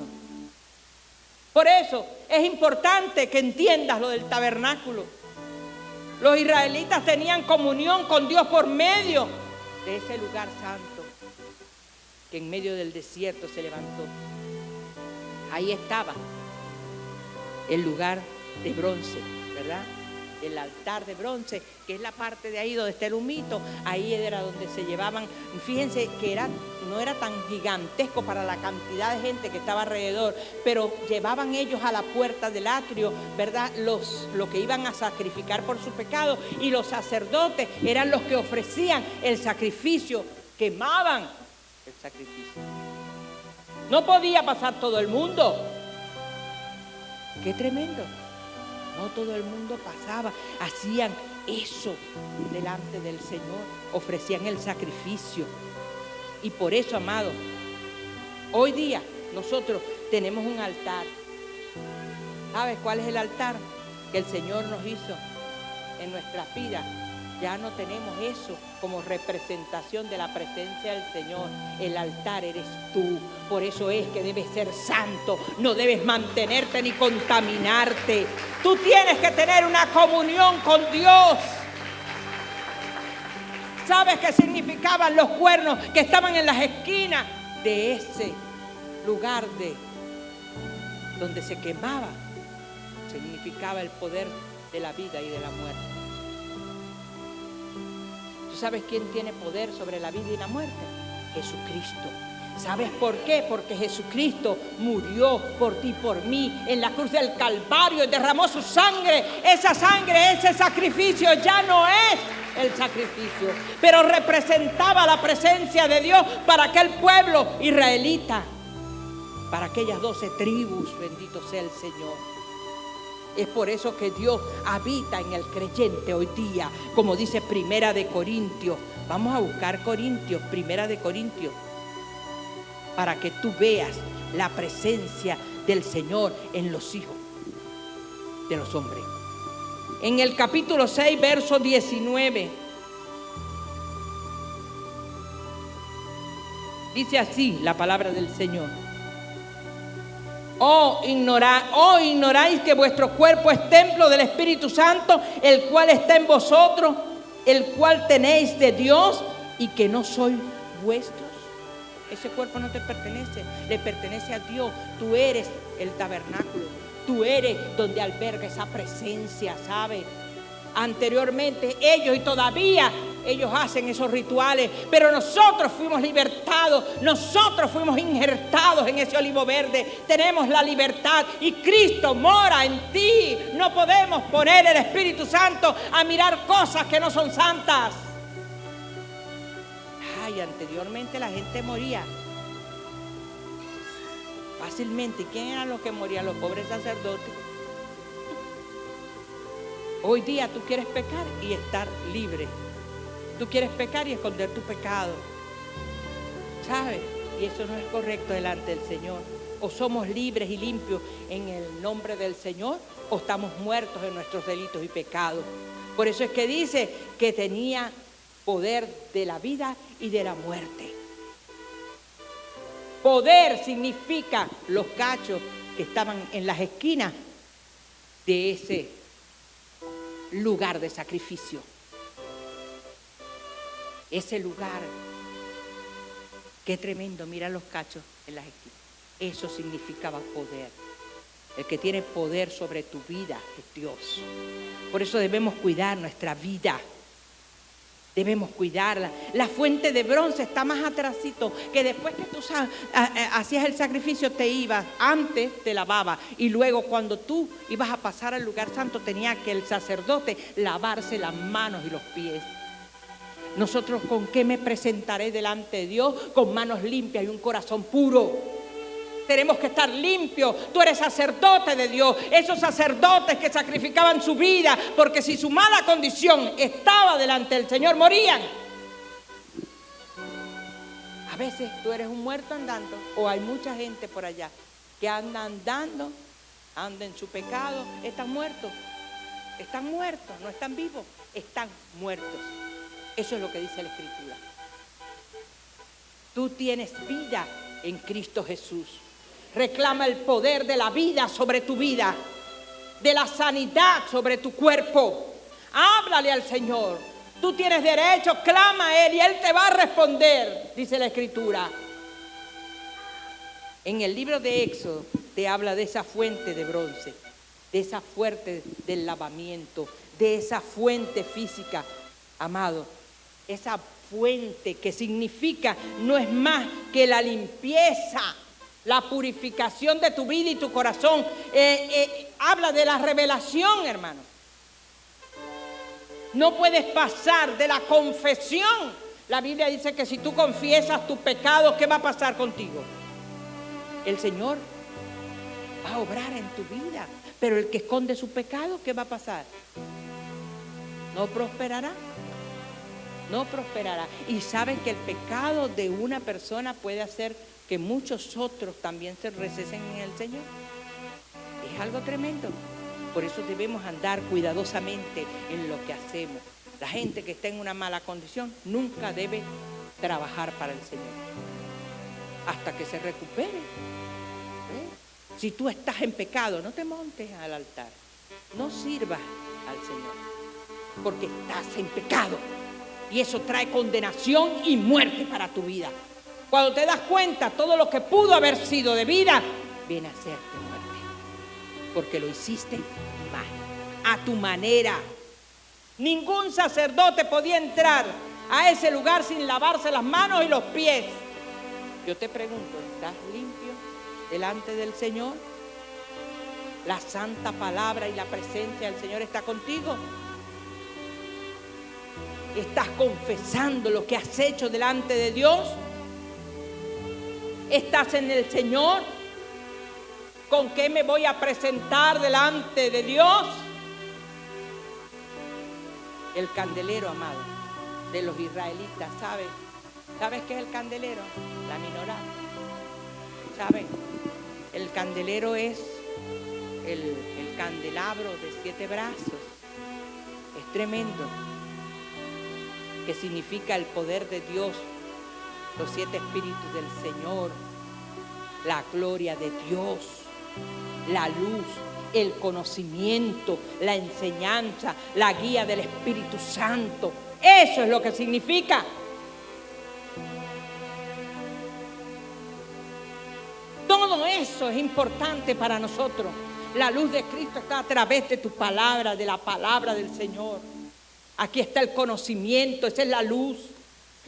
Por eso es importante que entiendas lo del tabernáculo. Los israelitas tenían comunión con Dios por medio de ese lugar santo que en medio del desierto se levantó. Ahí estaba el lugar de bronce, ¿verdad? El altar de bronce, que es la parte de ahí donde está el humito. Ahí era donde se llevaban. Fíjense que no era tan gigantesco para la cantidad de gente que estaba alrededor, pero llevaban ellos a la puerta del atrio, ¿verdad? Lo que iban a sacrificar por su pecado, y los sacerdotes eran los que ofrecían el sacrificio, quemaban el sacrificio. No podía pasar todo el mundo. Qué tremendo. No todo el mundo pasaba. Hacían eso delante del Señor. Ofrecían el sacrificio. Y por eso, amado, hoy día nosotros tenemos un altar. ¿Sabes cuál es el altar que el Señor nos hizo en nuestras vidas? Ya no tenemos eso como representación de la presencia del Señor. El altar eres tú. Por eso es que debes ser santo. No debes mantenerte ni contaminarte. Tú tienes que tener una comunión con Dios. ¿Sabes qué significaban los cuernos que estaban en las esquinas de ese lugar donde se quemaba? Significaba el poder de la vida y de la muerte. ¿Tú sabes quién tiene poder sobre la vida y la muerte? Jesucristo. ¿Sabes por qué? Porque Jesucristo murió por ti y por mí en la cruz del Calvario y derramó su sangre. Esa sangre, ese sacrificio ya no es el sacrificio, pero representaba la presencia de Dios para aquel pueblo israelita, para aquellas 12 tribus. Bendito sea el Señor. Es por eso que Dios habita en el creyente hoy día, como dice Primera de Corintios. Vamos a buscar Corintios, Primera de Corintios, para que tú veas la presencia del Señor en los hijos de los hombres. En el capítulo 6, verso 19, dice así la palabra del Señor: ignoráis que vuestro cuerpo es templo del Espíritu Santo, el cual está en vosotros, el cual tenéis de Dios, y que no sois vuestros. Ese cuerpo no te pertenece, le pertenece a Dios. Tú eres el tabernáculo, tú eres donde alberga esa presencia, ¿sabes? Anteriormente ellos, y todavía ellos hacen esos rituales, pero nosotros fuimos libertados, nosotros fuimos injertados en ese olivo verde. Tenemos la libertad y Cristo mora en ti. No podemos poner el Espíritu Santo a mirar cosas que no son santas. Ay, anteriormente la gente moría fácilmente. ¿Y quién eran los que morían? Los pobres sacerdotes. Hoy día tú quieres pecar y estar libre. Tú quieres pecar y esconder tu pecado, ¿sabes? Y eso no es correcto delante del Señor. O somos libres y limpios en el nombre del Señor, o estamos muertos en nuestros delitos y pecados. Por eso es que dice que tenía poder de la vida y de la muerte. Poder significa los cachos que estaban en las esquinas de ese lugar de sacrificio. Ese lugar, qué tremendo, mira los cachos en las esquinas. Eso significaba poder. El que tiene poder sobre tu vida es Dios. Por eso debemos cuidar nuestra vida. Debemos cuidarla. La fuente de bronce está más atrasito, que después que tú hacías el sacrificio te ibas, antes te lavaba y luego cuando tú ibas a pasar al lugar santo tenía que el sacerdote lavarse las manos y los pies. Nosotros, ¿con qué me presentaré delante de Dios? Con manos limpias y un corazón puro. Tenemos que estar limpios. Tú eres sacerdote de Dios. Esos sacerdotes que sacrificaban su vida, porque si su mala condición estaba delante del Señor, morían. A veces tú eres un muerto andando, o hay mucha gente por allá que anda andando, anda en su pecado, están muertos, no están vivos, están muertos. Eso es lo que dice la Escritura. Tú tienes vida en Cristo Jesús. Reclama el poder de la vida sobre tu vida, de la sanidad sobre tu cuerpo. Háblale al Señor. Tú tienes derecho, clama a Él y Él te va a responder, dice la Escritura. En el libro de Éxodo te habla de esa fuente de bronce, de esa fuente del lavamiento, de esa fuente física, amado. Esa fuente que significa no es más que la limpieza, la purificación de tu vida y tu corazón. Habla de la revelación, hermano. No puedes pasar de la confesión. La Biblia dice que si tú confiesas tus pecados, ¿qué va a pasar contigo? El Señor va a obrar en tu vida. Pero el que esconde su pecado, ¿qué va a pasar? No prosperará. No prosperará. Y saben que el pecado de una persona puede hacer que muchos otros también se recesen en el Señor. Es algo tremendo. Por eso debemos andar cuidadosamente en lo que hacemos. La gente que está en una mala condición nunca debe trabajar para el Señor hasta que se recupere. Si tú estás en pecado, no te montes al altar. No sirvas al Señor porque estás en pecado. Y eso trae condenación y muerte para tu vida. Cuando te das cuenta, todo lo que pudo haber sido de vida, viene a serte muerte. Porque lo hiciste mal, a tu manera. Ningún sacerdote podía entrar a ese lugar sin lavarse las manos y los pies. Yo te pregunto, ¿estás limpio delante del Señor? ¿La santa palabra y la presencia del Señor está contigo? ¿Estás confesando lo que has hecho delante de Dios? ¿Estás en el Señor? ¿Con qué me voy a presentar delante de Dios? El candelero, amado, de los israelitas, ¿sabes? ¿Sabes qué es el candelero? La menorá. ¿Saben? El candelero es el candelabro de 7 brazos. Es tremendo. Que significa el poder de Dios, los 7 espíritus del Señor, la gloria de Dios, la luz, el conocimiento, la enseñanza, la guía del Espíritu Santo. Eso es lo que significa. Todo eso es importante para nosotros. La luz de Cristo está a través de tu palabra, de la palabra del Señor. Aquí está el conocimiento, esa es la luz.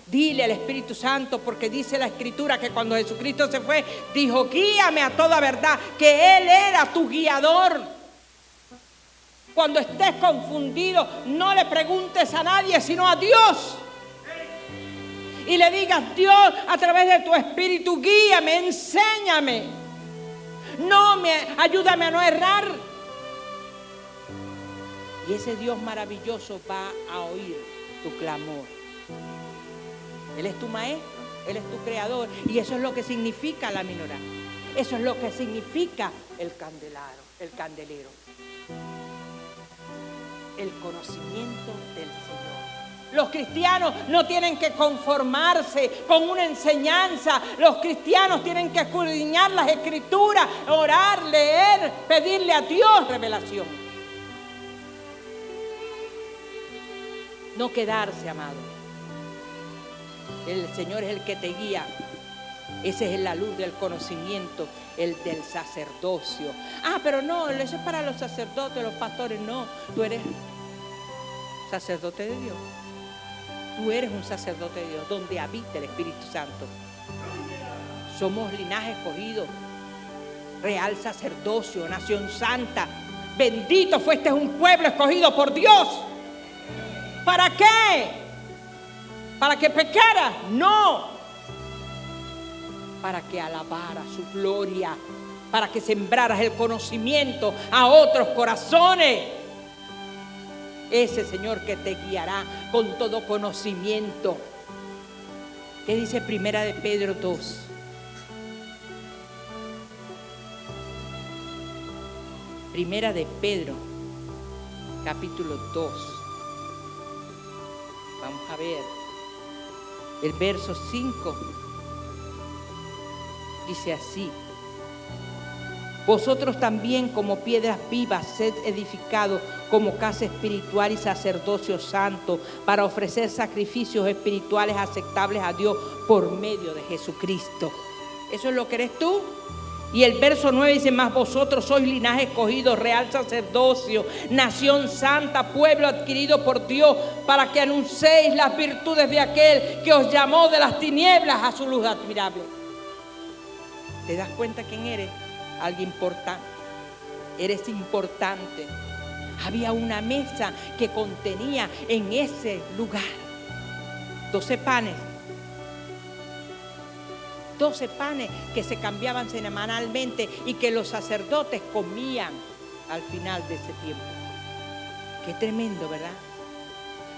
Dile al Espíritu Santo, porque dice la Escritura que cuando Jesucristo se fue, dijo, guíame a toda verdad, que Él era tu guiador. Cuando estés confundido, no le preguntes a nadie, sino a Dios. Y le digas, Dios, a través de tu Espíritu, guíame, enséñame. Ayúdame a no errar. Y ese Dios maravilloso va a oír tu clamor. Él es tu maestro, Él es tu creador. Y eso es lo que significa la menorá. Eso es lo que significa el candelero. El conocimiento del Señor. Los cristianos no tienen que conformarse con una enseñanza. Los cristianos tienen que escudriñar las Escrituras, orar, leer, pedirle a Dios revelación. No quedarse, amado. El Señor es el que te guía. Esa es la luz del conocimiento, el del sacerdocio. Pero no, eso es para los sacerdotes, los pastores. No, tú eres sacerdote de Dios. Tú eres un sacerdote de Dios, donde habita el Espíritu Santo. Somos linaje escogido, real sacerdocio, nación santa. Bendito fue, este es un pueblo escogido por Dios. ¿Para qué? ¿Para que pecara? No. Para que alabara su gloria, para que sembraras el conocimiento a otros corazones. Ese Señor que te guiará con todo conocimiento. ¿Qué dice Primera de Pedro 2? Primera de Pedro, capítulo 2. Vamos a ver el verso 5. Dice así: vosotros también, como piedras vivas, sed edificados como casa espiritual y sacerdocio santo, para ofrecer sacrificios espirituales aceptables a Dios por medio de Jesucristo. ¿Eso es lo que eres tú? Y el verso 9 dice: mas vosotros sois linaje escogido, real sacerdocio, nación santa, pueblo adquirido por Dios, para que anunciéis las virtudes de aquel que os llamó de las tinieblas a su luz admirable. ¿Te das cuenta quién eres? Alguien importante. Eres importante. Había una mesa que contenía en ese lugar 12 panes. 12 panes que se cambiaban semanalmente y que los sacerdotes comían al final de ese tiempo. Qué tremendo, ¿verdad?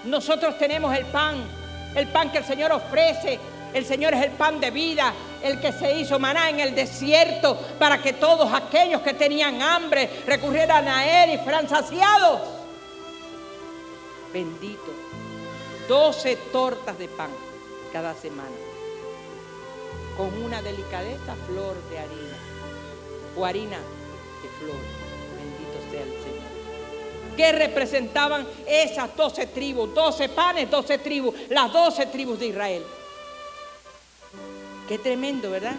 Nosotros tenemos el pan que el Señor ofrece. El Señor es el pan de vida, el que se hizo maná en el desierto para que todos aquellos que tenían hambre recurrieran a Él y fueran saciados. Bendito. 12 tortas de pan cada semana, con una delicadeza flor de harina o harina de flor. Bendito sea el Señor. ¿Qué representaban esas 12 tribus? 12 panes, 12 tribus, las 12 tribus de Israel. Qué tremendo, ¿verdad?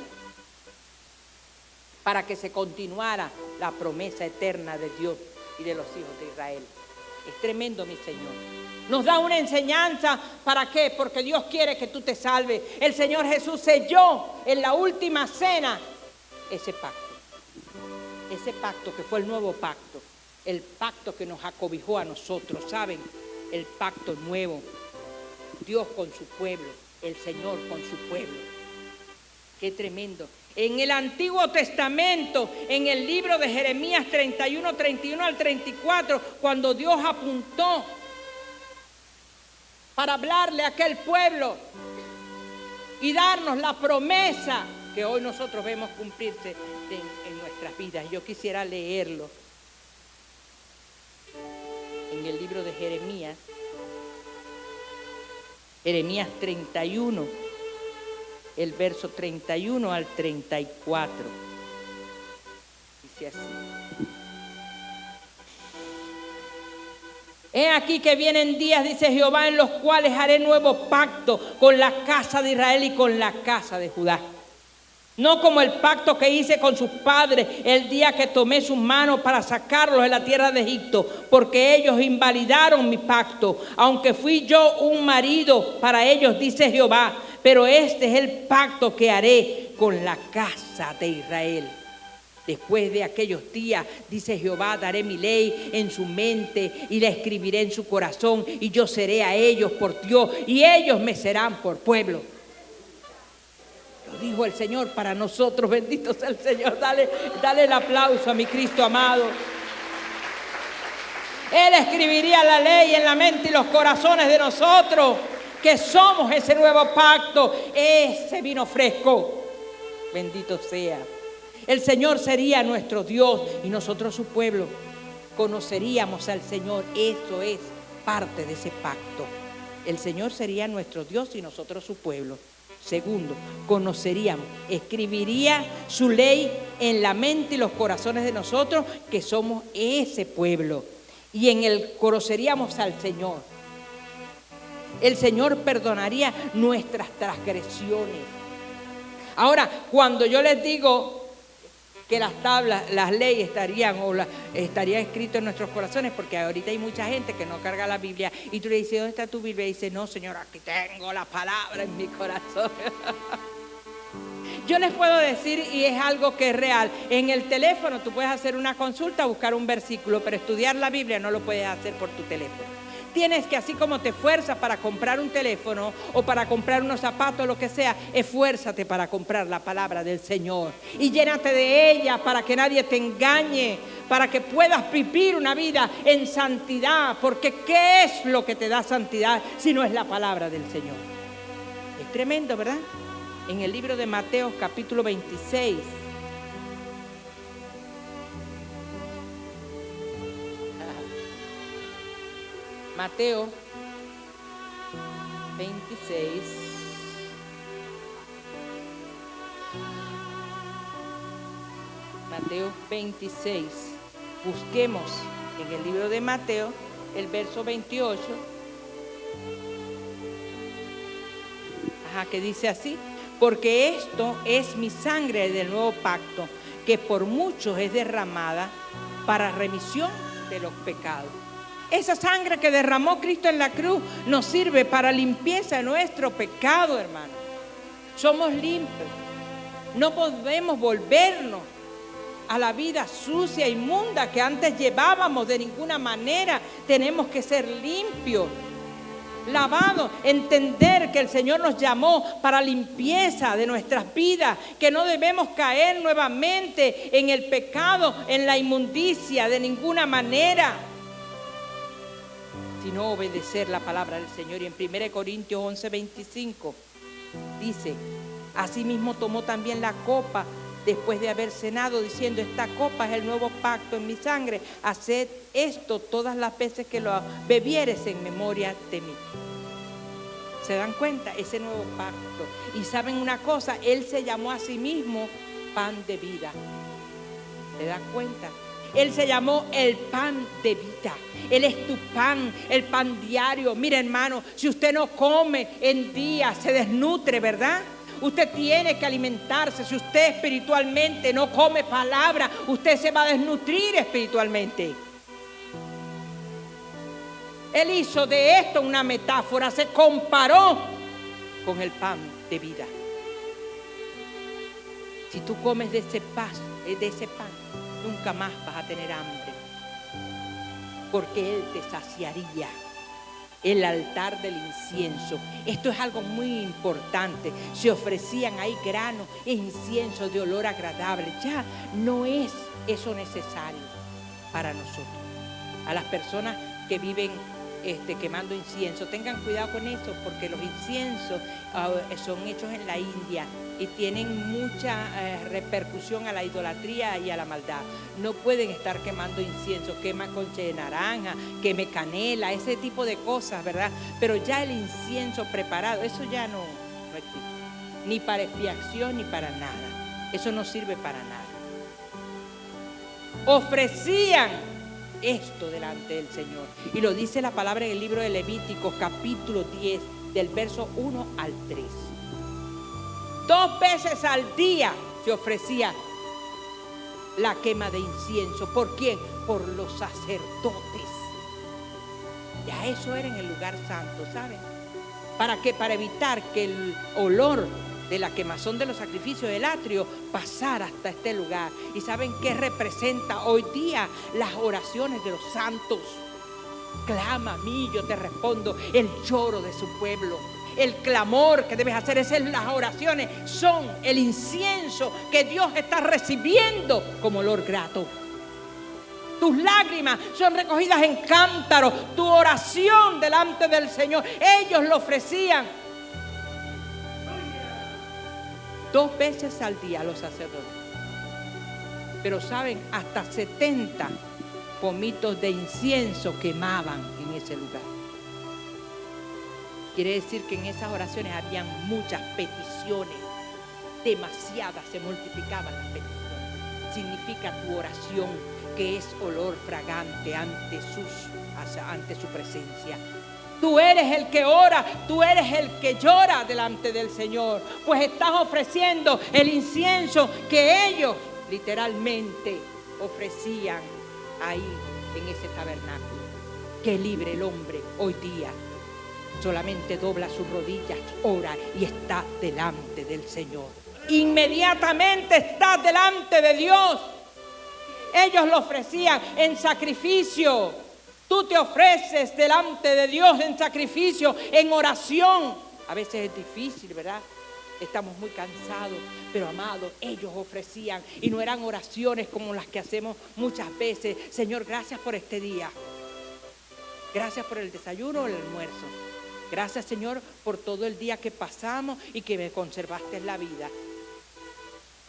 Para que se continuara la promesa eterna de Dios y de los hijos de Israel. Es tremendo, mi Señor. Nos da una enseñanza. ¿Para qué? Porque Dios quiere que tú te salves. El Señor Jesús selló en la última cena ese pacto. Ese pacto que fue el nuevo pacto. El pacto que nos acobijó a nosotros, ¿saben? El pacto nuevo. Dios con su pueblo. El Señor con su pueblo. Qué tremendo. En el Antiguo Testamento, en el libro de Jeremías 31, 31 al 34, cuando Dios apuntó para hablarle a aquel pueblo y darnos la promesa que hoy nosotros vemos cumplirse en nuestras vidas. Yo quisiera leerlo en el libro de Jeremías, Jeremías 31. El verso 31 al 34. Dice así: he aquí que vienen días, dice Jehová, en los cuales haré nuevo pacto con la casa de Israel y con la casa de Judá. No como el pacto que hice con sus padres el día que tomé sus manos para sacarlos de la tierra de Egipto, porque ellos invalidaron mi pacto, aunque fui yo un marido para ellos, dice Jehová. Pero este es el pacto que haré con la casa de Israel. Después de aquellos días, dice Jehová, daré mi ley en su mente y la escribiré en su corazón, y yo seré a ellos por Dios y ellos me serán por pueblo. Lo dijo el Señor para nosotros. Bendito sea el Señor. Dale el aplauso a mi Cristo amado. Él escribiría la ley en la mente y los corazones de nosotros. que somos ese nuevo pacto, ese vino fresco. Bendito sea. El Señor sería nuestro Dios y nosotros su pueblo. Conoceríamos al Señor. Eso es parte de ese pacto. El Señor sería nuestro Dios y nosotros su pueblo. Segundo, conoceríamos, escribiría su ley en la mente y los corazones de nosotros, que somos ese pueblo. Y en él conoceríamos al Señor. El Señor perdonaría nuestras transgresiones. Ahora, cuando yo les digo que las tablas, las leyes estarían escritas en nuestros corazones, porque ahorita hay mucha gente que no carga la Biblia, y tú le dices, ¿dónde está tu Biblia? Y dice, no, Señor, aquí tengo la palabra en mi corazón. Yo les puedo decir, y es algo que es real, en el teléfono tú puedes hacer una consulta, buscar un versículo, pero estudiar la Biblia no lo puedes hacer por tu teléfono. Tienes que, así como te esfuerzas para comprar un teléfono o para comprar unos zapatos, lo que sea, esfuérzate para comprar la palabra del Señor y llénate de ella para que nadie te engañe, para que puedas vivir una vida en santidad, porque ¿qué es lo que te da santidad si no es la palabra del Señor? Es tremendo, ¿verdad? En el libro de Mateo, capítulo 26. Mateo 26. Mateo 26. Busquemos en el libro de Mateo el verso 28. Que dice así: porque esto es mi sangre del nuevo pacto, que por muchos es derramada para remisión de los pecados. Esa sangre que derramó Cristo en la cruz nos sirve para limpieza de nuestro pecado, hermano. Somos limpios. No podemos volvernos a la vida sucia, inmunda que antes llevábamos de ninguna manera. Tenemos que ser limpios, lavados, entender que el Señor nos llamó para limpieza de nuestras vidas, que no debemos caer nuevamente en el pecado, en la inmundicia de ninguna manera, sino obedecer la palabra del Señor. Y en 1 Corintios 11:25 dice: asimismo tomó también la copa después de haber cenado, diciendo: esta copa es el nuevo pacto en mi sangre, haced esto todas las veces que lo bebieres en memoria de mí. ¿Se dan cuenta? Ese nuevo pacto. Y saben una cosa, Él se llamó a sí mismo pan de vida. ¿Se dan cuenta? Él se llamó el pan de vida. Él es tu pan, el pan diario. Mire, hermano, si usted no come en día, se desnutre, ¿verdad? Usted tiene que alimentarse. Si usted espiritualmente no come palabra, usted se va a desnutrir espiritualmente. Él hizo de esto una metáfora, se comparó con el pan de vida. Si tú comes de ese pan, nunca más vas a tener hambre, porque Él te saciaría. El altar del incienso. Esto es algo muy importante. Se ofrecían ahí granos e incienso de olor agradable. Ya no es eso necesario para nosotros. A las personas que viven quemando incienso, tengan cuidado con eso, porque los inciensos son hechos en la India y tienen mucha repercusión a la idolatría y a la maldad. No pueden estar quemando incienso, quema concha de naranja, queme canela, ese tipo de cosas, ¿verdad? Pero ya el incienso preparado, eso ya no existe, ni para expiación ni para nada. Eso no sirve para nada. Ofrecían esto delante del Señor, y lo dice la palabra en el libro de Levíticos capítulo 10 del verso 1 al 3. 2 veces al día se ofrecía la quema de incienso. ¿Por quién? Por los sacerdotes. Ya eso era en el lugar santo, ¿saben? ¿Para qué? Para evitar que el olor de la quemazón de los sacrificios del atrio pasar hasta este lugar. ¿Y saben qué representa hoy día? Las oraciones de los santos. Clama a mí, yo te respondo. El lloro de su pueblo, el clamor que debes hacer, las oraciones son el incienso que Dios está recibiendo como olor grato. tus lágrimas son recogidas en cántaros, tu oración delante del Señor. Ellos lo ofrecían 2 veces al día a los sacerdotes. Pero saben, hasta 70 pomitos de incienso quemaban en ese lugar. Quiere decir que en esas oraciones habían muchas peticiones, demasiadas, se multiplicaban las peticiones. Significa tu oración, que es olor fragante ante su presencia. Tú eres el que ora, tú eres el que llora delante del Señor, pues estás ofreciendo el incienso que ellos literalmente ofrecían ahí en ese tabernáculo. Qué libre el hombre hoy día. Solamente dobla sus rodillas, ora y está delante del Señor. Inmediatamente está delante de Dios. Ellos lo ofrecían en sacrificio. Tú te ofreces delante de Dios en sacrificio, en oración. A veces es difícil, ¿verdad? Estamos muy cansados, pero amados, ellos ofrecían y no eran oraciones como las que hacemos muchas veces. Señor, gracias por este día. Gracias por el desayuno o el almuerzo. Gracias, Señor, por todo el día que pasamos y que me conservaste la vida.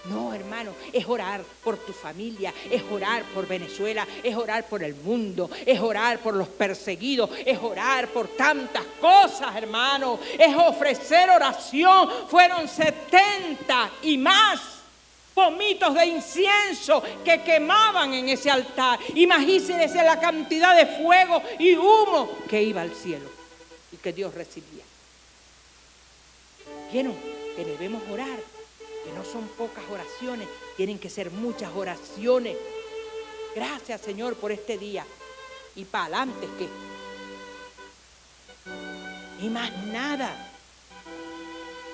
No, hermano, es orar por tu familia, es orar por Venezuela, es orar por el mundo, es orar por los perseguidos, es orar por tantas cosas, hermano. Es ofrecer oración. Fueron 70 y más pomitos de incienso que quemaban en ese altar. Imagínense la cantidad de fuego y humo que iba al cielo y que Dios recibía. ¿Vieron? Que debemos orar. Que no son pocas oraciones, tienen que ser muchas oraciones. Gracias, Señor, por este día. Y para adelante, ¿qué? Y más nada.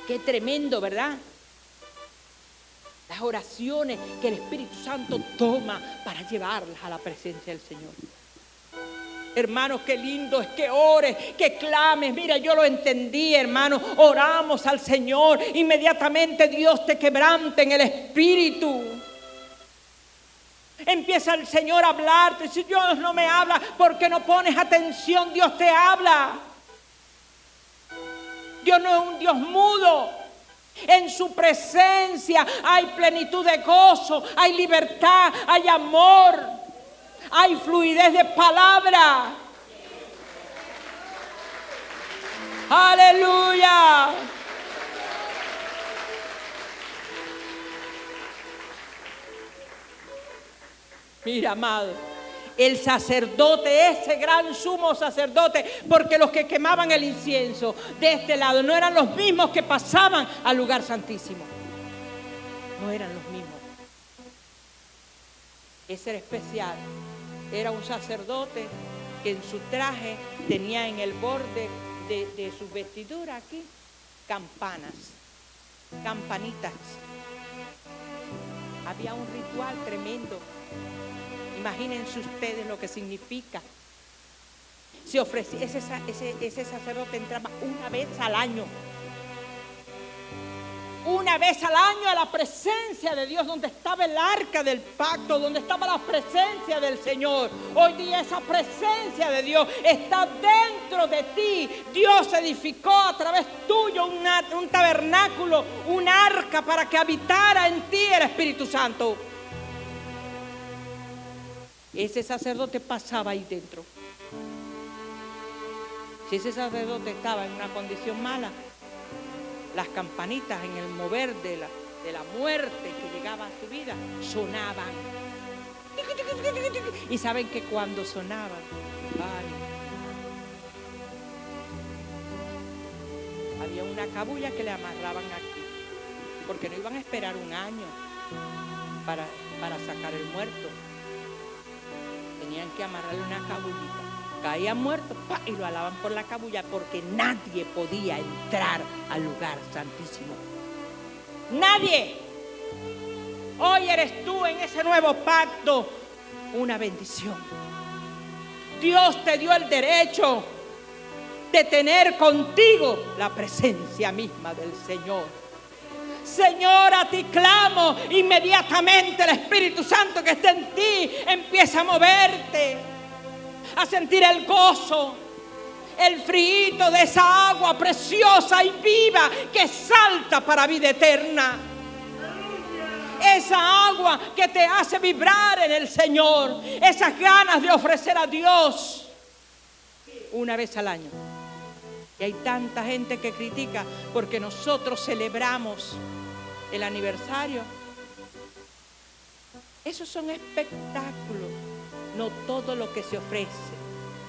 Qué tremendo, ¿verdad? Las oraciones que el Espíritu Santo toma para llevarlas a la presencia del Señor. Hermanos, qué lindo es que ores, que clames. Mira, yo lo entendí, hermano. Oramos al Señor. Inmediatamente Dios te quebranta en el espíritu. Empieza el Señor a hablarte. Si Dios no me habla, ¿por qué no pones atención? Dios te habla. Dios no es un Dios mudo. En su presencia hay plenitud de gozo, hay libertad, hay amor. Hay fluidez de palabra. Aleluya. Mira, amado, el sacerdote, ese gran sumo sacerdote, porque los que quemaban el incienso de este lado no eran los mismos que pasaban al lugar santísimo. No eran los mismos. Ese era especial. Era un sacerdote que en su traje tenía en el borde de su vestidura aquí campanas, campanitas. Había un ritual tremendo. Imagínense ustedes lo que significa. Se ofrecía, ese sacerdote entraba una vez al año. Una vez al año a la presencia de Dios, donde estaba el arca del pacto, donde estaba la presencia del Señor. Hoy día esa presencia de Dios está dentro de ti. Dios edificó a través tuyo un tabernáculo, un arca para que habitara en ti el Espíritu Santo. Ese sacerdote pasaba ahí dentro. Si ese sacerdote estaba en una condición mala, las campanitas en el mover de la muerte que llegaba a su vida sonaban. Y saben que cuando sonaban, había una cabulla que le amarraban aquí, porque no iban a esperar un año para sacar el muerto. Tenían que amarrarle una cabullita. Caía muerto, ¡pa!, y lo alaban por la cabulla, porque nadie podía entrar al lugar santísimo. Nadie. Hoy eres tú en ese nuevo pacto una bendición. Dios te dio el derecho de tener contigo la presencia misma del Señor. Señor, a ti clamo. Inmediatamente el Espíritu Santo que está en ti empieza a moverte, a sentir el gozo, el frío de esa agua preciosa y viva que salta para vida eterna. Esa agua que te hace vibrar en el Señor, esas ganas de ofrecer a Dios una vez al año. Y hay tanta gente que critica porque nosotros celebramos el aniversario. Esos son espectáculos. No todo lo que se ofrece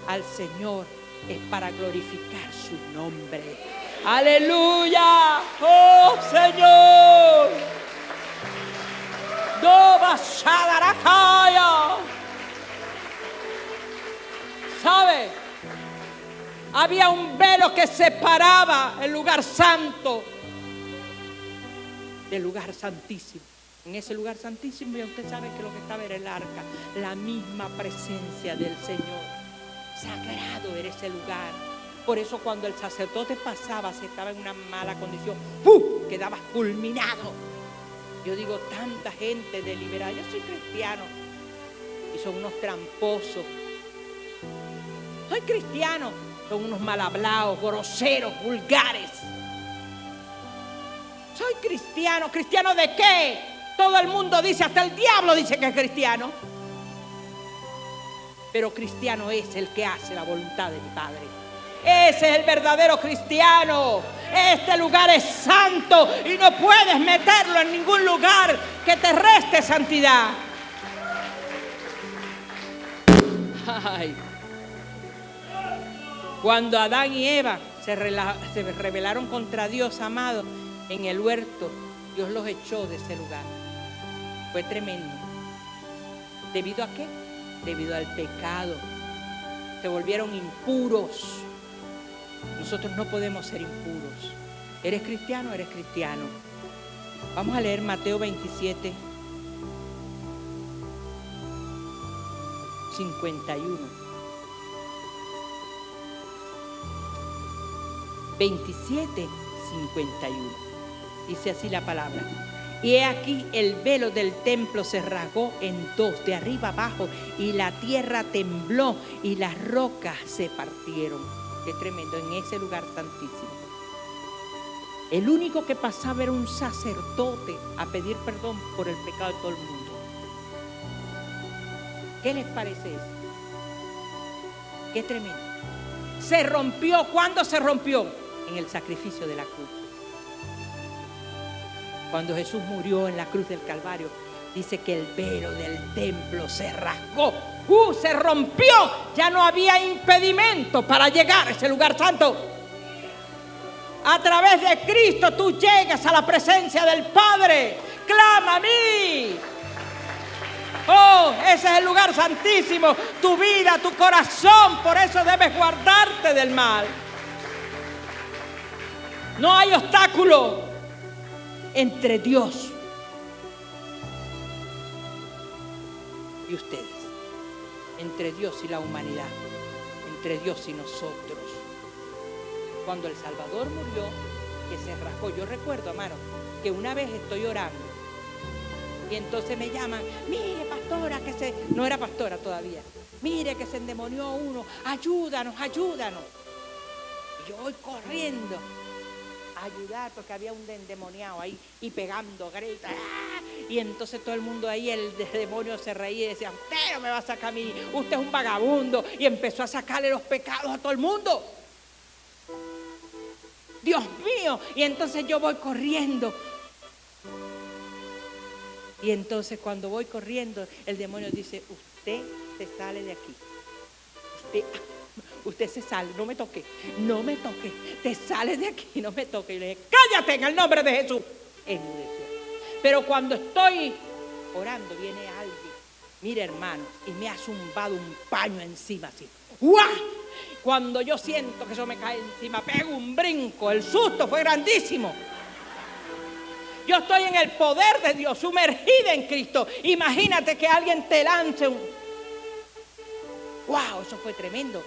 al Señor es para glorificar su nombre. ¡Aleluya! ¡Oh, Señor! ¿Sabe? Había un velo que separaba el lugar santo del lugar santísimo. En ese lugar santísimo, ya usted sabe que lo que estaba era el arca, la misma presencia del Señor. Sagrado era ese lugar. Por eso cuando el sacerdote pasaba, se estaba en una mala condición, quedaba fulminado. Yo digo, tanta gente deliberada. Yo soy cristiano y son unos tramposos. Soy cristiano, son unos mal hablados, groseros, vulgares. Soy cristiano. ¿Cristiano de qué? Todo el mundo dice, hasta el diablo dice que es cristiano. Pero cristiano es el que hace la voluntad de mi Padre. Ese es el verdadero cristiano. Este lugar es santo y no puedes meterlo en ningún lugar que te reste santidad. Ay. Cuando Adán y Eva se rebelaron contra Dios amado en el huerto, Dios los echó de ese lugar. Fue tremendo. ¿Debido a qué? Debido al pecado. Se volvieron impuros. Nosotros no podemos ser impuros. ¿Eres cristiano? Eres cristiano. Vamos a leer Mateo 27, 51. 27, 51. Dice así la palabra. Y he aquí el velo del templo se rasgó en dos, de arriba abajo, y la tierra tembló y las rocas se partieron. Qué tremendo, en ese lugar santísimo. El único que pasaba era un sacerdote a pedir perdón por el pecado de todo el mundo. ¿Qué les parece eso? Qué tremendo. Se rompió. ¿Cuándo se rompió? En el sacrificio de la cruz. Cuando Jesús murió en la cruz del Calvario, dice que el velo del templo se rasgó, se rompió. Ya no había impedimento para llegar a ese lugar santo. A través de Cristo tú llegas a la presencia del Padre. Clama a mí. Oh, ese es el lugar santísimo. Tu vida, tu corazón. Por eso debes guardarte del mal. No hay obstáculo entre Dios y ustedes, entre Dios y la humanidad, entre Dios y nosotros. Cuando el Salvador murió, que se rasgó, yo recuerdo, hermano, que una vez estoy orando y entonces me llaman, mire pastora, no era pastora todavía, mire que se endemonió uno, ayúdanos, ayúdanos. Y yo voy corriendo ayudar porque había un endemoniado ahí y pegando gritos. Y entonces todo el mundo ahí, el demonio se reía y decía, usted no me va a sacar a mí, usted es un vagabundo. Y empezó a sacarle los pecados a todo el mundo. Dios mío. Y entonces yo voy corriendo. Y entonces cuando voy corriendo, el demonio dice, usted se sale de aquí. Usted se sale, no me toque, te sales de aquí, no me toque. Y le dije, cállate en el nombre de Jesús. Enmudeció. Pero cuando estoy orando, viene alguien, mire hermano, y me ha zumbado un paño encima así. ¡Guau! Cuando yo siento que eso me cae encima, pego un brinco, el susto fue grandísimo. Yo estoy en el poder de Dios, sumergida en Cristo. Imagínate que alguien te lance un... ¡Wow! Eso fue tremendo.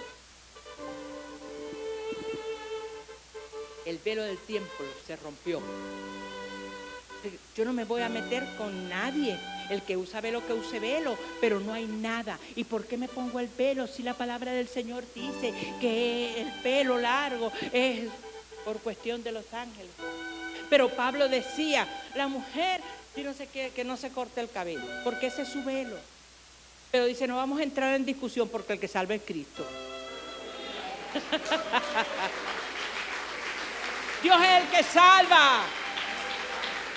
El velo del templo se rompió. yo no me voy a meter con nadie. El que usa velo, que use velo, pero no hay nada. ¿Y por qué me pongo el velo si la palabra del Señor dice que el pelo largo es por cuestión de los ángeles? Pero Pablo decía, la mujer, yo no sé qué, que no se corte el cabello, porque ese es su velo. Pero dice, no vamos a entrar en discusión porque el que salva es Cristo. Dios es el que salva.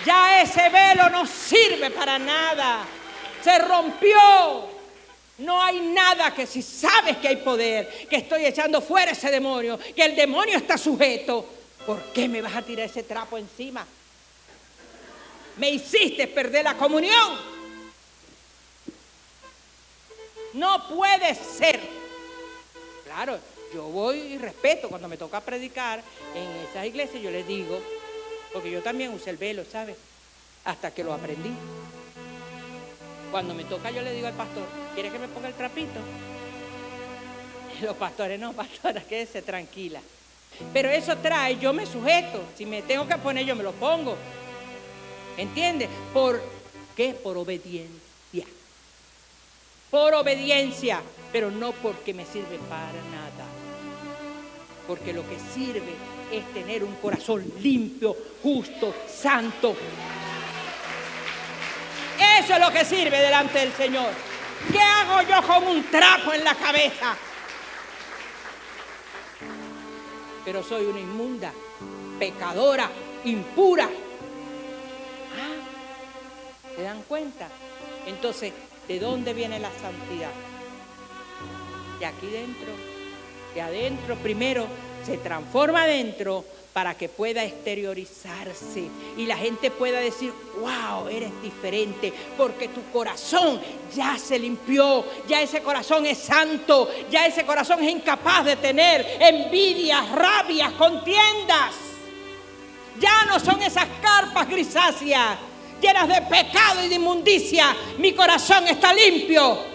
Ya ese velo no sirve para nada. Se rompió. No hay nada que si sabes que hay poder, que estoy echando fuera ese demonio, que el demonio está sujeto, ¿por qué me vas a tirar ese trapo encima? Me hiciste perder la comunión. No puede ser. Claro, yo voy y respeto. Cuando me toca predicar en esas iglesias, yo les digo, porque yo también usé el velo, ¿sabes? Hasta que lo aprendí. Cuando me toca, yo le digo al pastor, ¿quieres que me ponga el trapito? Y los pastores, no, pastora, quédese tranquila. Pero eso trae, yo me sujeto. Si me tengo que poner, yo me lo pongo. ¿Entiendes? ¿Por qué? Por obediencia. Por obediencia, pero no porque me sirve para nada. Porque lo que sirve es tener un corazón limpio, justo, santo. Eso es lo que sirve delante del Señor. ¿Qué hago yo con un trapo en la cabeza? Pero soy una inmunda, pecadora, impura. ¿Se dan cuenta? Entonces, ¿de dónde viene la santidad? De aquí dentro. De adentro primero se transforma adentro para que pueda exteriorizarse y la gente pueda decir, wow, eres diferente, porque tu corazón ya se limpió, ya ese corazón es santo, ya ese corazón es incapaz de tener envidias, rabias, contiendas. Ya no son esas carpas grisáceas llenas de pecado y de inmundicia. Mi corazón está limpio.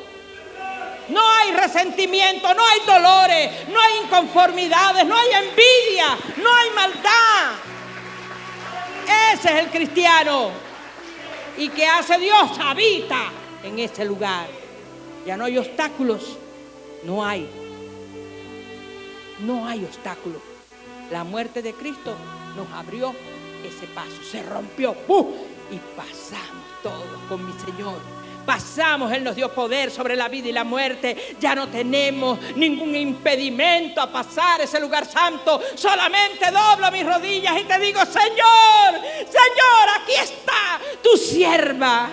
No hay resentimiento, no hay dolores, no hay inconformidades, no hay envidia, no hay maldad. Ese es el cristiano. ¿Y qué hace Dios? Habita en ese lugar. Ya no hay obstáculos. No hay obstáculos. La muerte de Cristo nos abrió ese paso. Se rompió. Y pasamos todos con mi Señor. Pasamos, Él nos dio poder sobre la vida y la muerte. Ya no tenemos ningún impedimento a pasar ese lugar santo. Solamente doblo mis rodillas y te digo, Señor, Señor, aquí está tu sierva,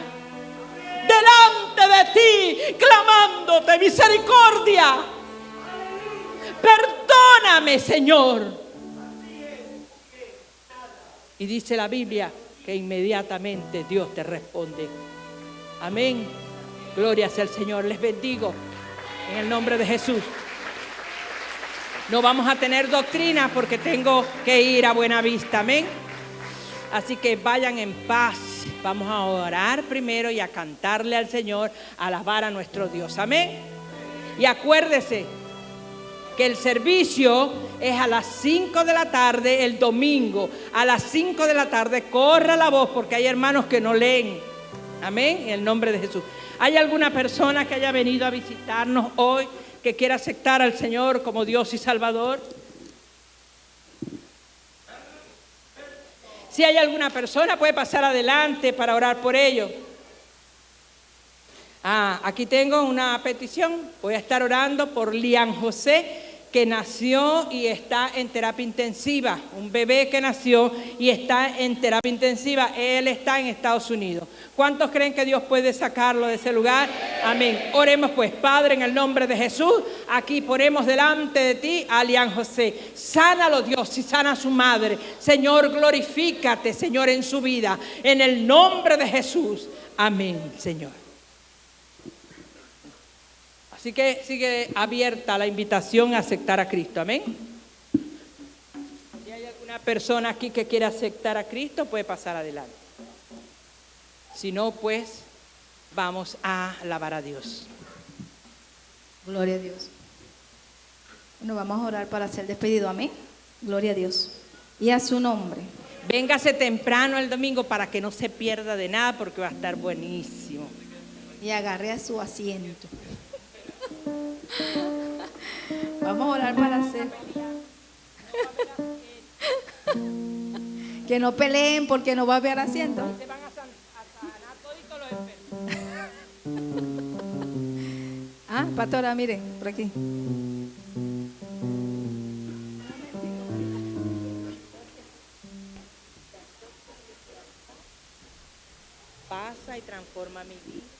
delante de ti, clamándote misericordia. Perdóname, Señor. Y dice la Biblia que inmediatamente Dios te responde. Amén. Gloria sea al Señor. Les bendigo en el nombre de Jesús. No vamos a tener doctrina porque tengo que ir a Buenavista. Amén. Así que vayan en paz. Vamos a orar primero y a cantarle al Señor, a alabar a nuestro Dios. Amén. Y acuérdese que el servicio es a las 5 de la tarde el domingo. A las 5 de la tarde corra la voz porque hay hermanos que no leen. Amén, en el nombre de Jesús. ¿Hay alguna persona que haya venido a visitarnos hoy que quiera aceptar al Señor como Dios y Salvador? Si hay alguna persona, puede pasar adelante para orar por ellos. Aquí tengo una petición. Voy a estar orando por Lian José, que nació y está en terapia intensiva. Un bebé que nació y está en terapia intensiva. Él está en Estados Unidos. ¿Cuántos creen que Dios puede sacarlo de ese lugar? Amén. Oremos pues. Padre, en el nombre de Jesús, aquí ponemos delante de ti a Lian José. Sánalo, Dios, y sana a su madre. Señor, glorifícate, Señor, en su vida. En el nombre de Jesús. Amén, Señor. Así que sigue abierta la invitación a aceptar a Cristo. Amén. Si hay alguna persona aquí que quiera aceptar a Cristo, puede pasar adelante. Si no, pues vamos a alabar a Dios. Gloria a Dios. Bueno, vamos a orar para ser despedido. Amén. Gloria a Dios. Y a su nombre. Véngase temprano el domingo para que no se pierda de nada porque va a estar buenísimo. Y agarre a su asiento. Vamos a orar para hacer. Que no peleen porque no va a haber asiento. Se van a sanar toditos los enfermos. Ah, pastora, miren, por aquí. Pasa y transforma mi vida.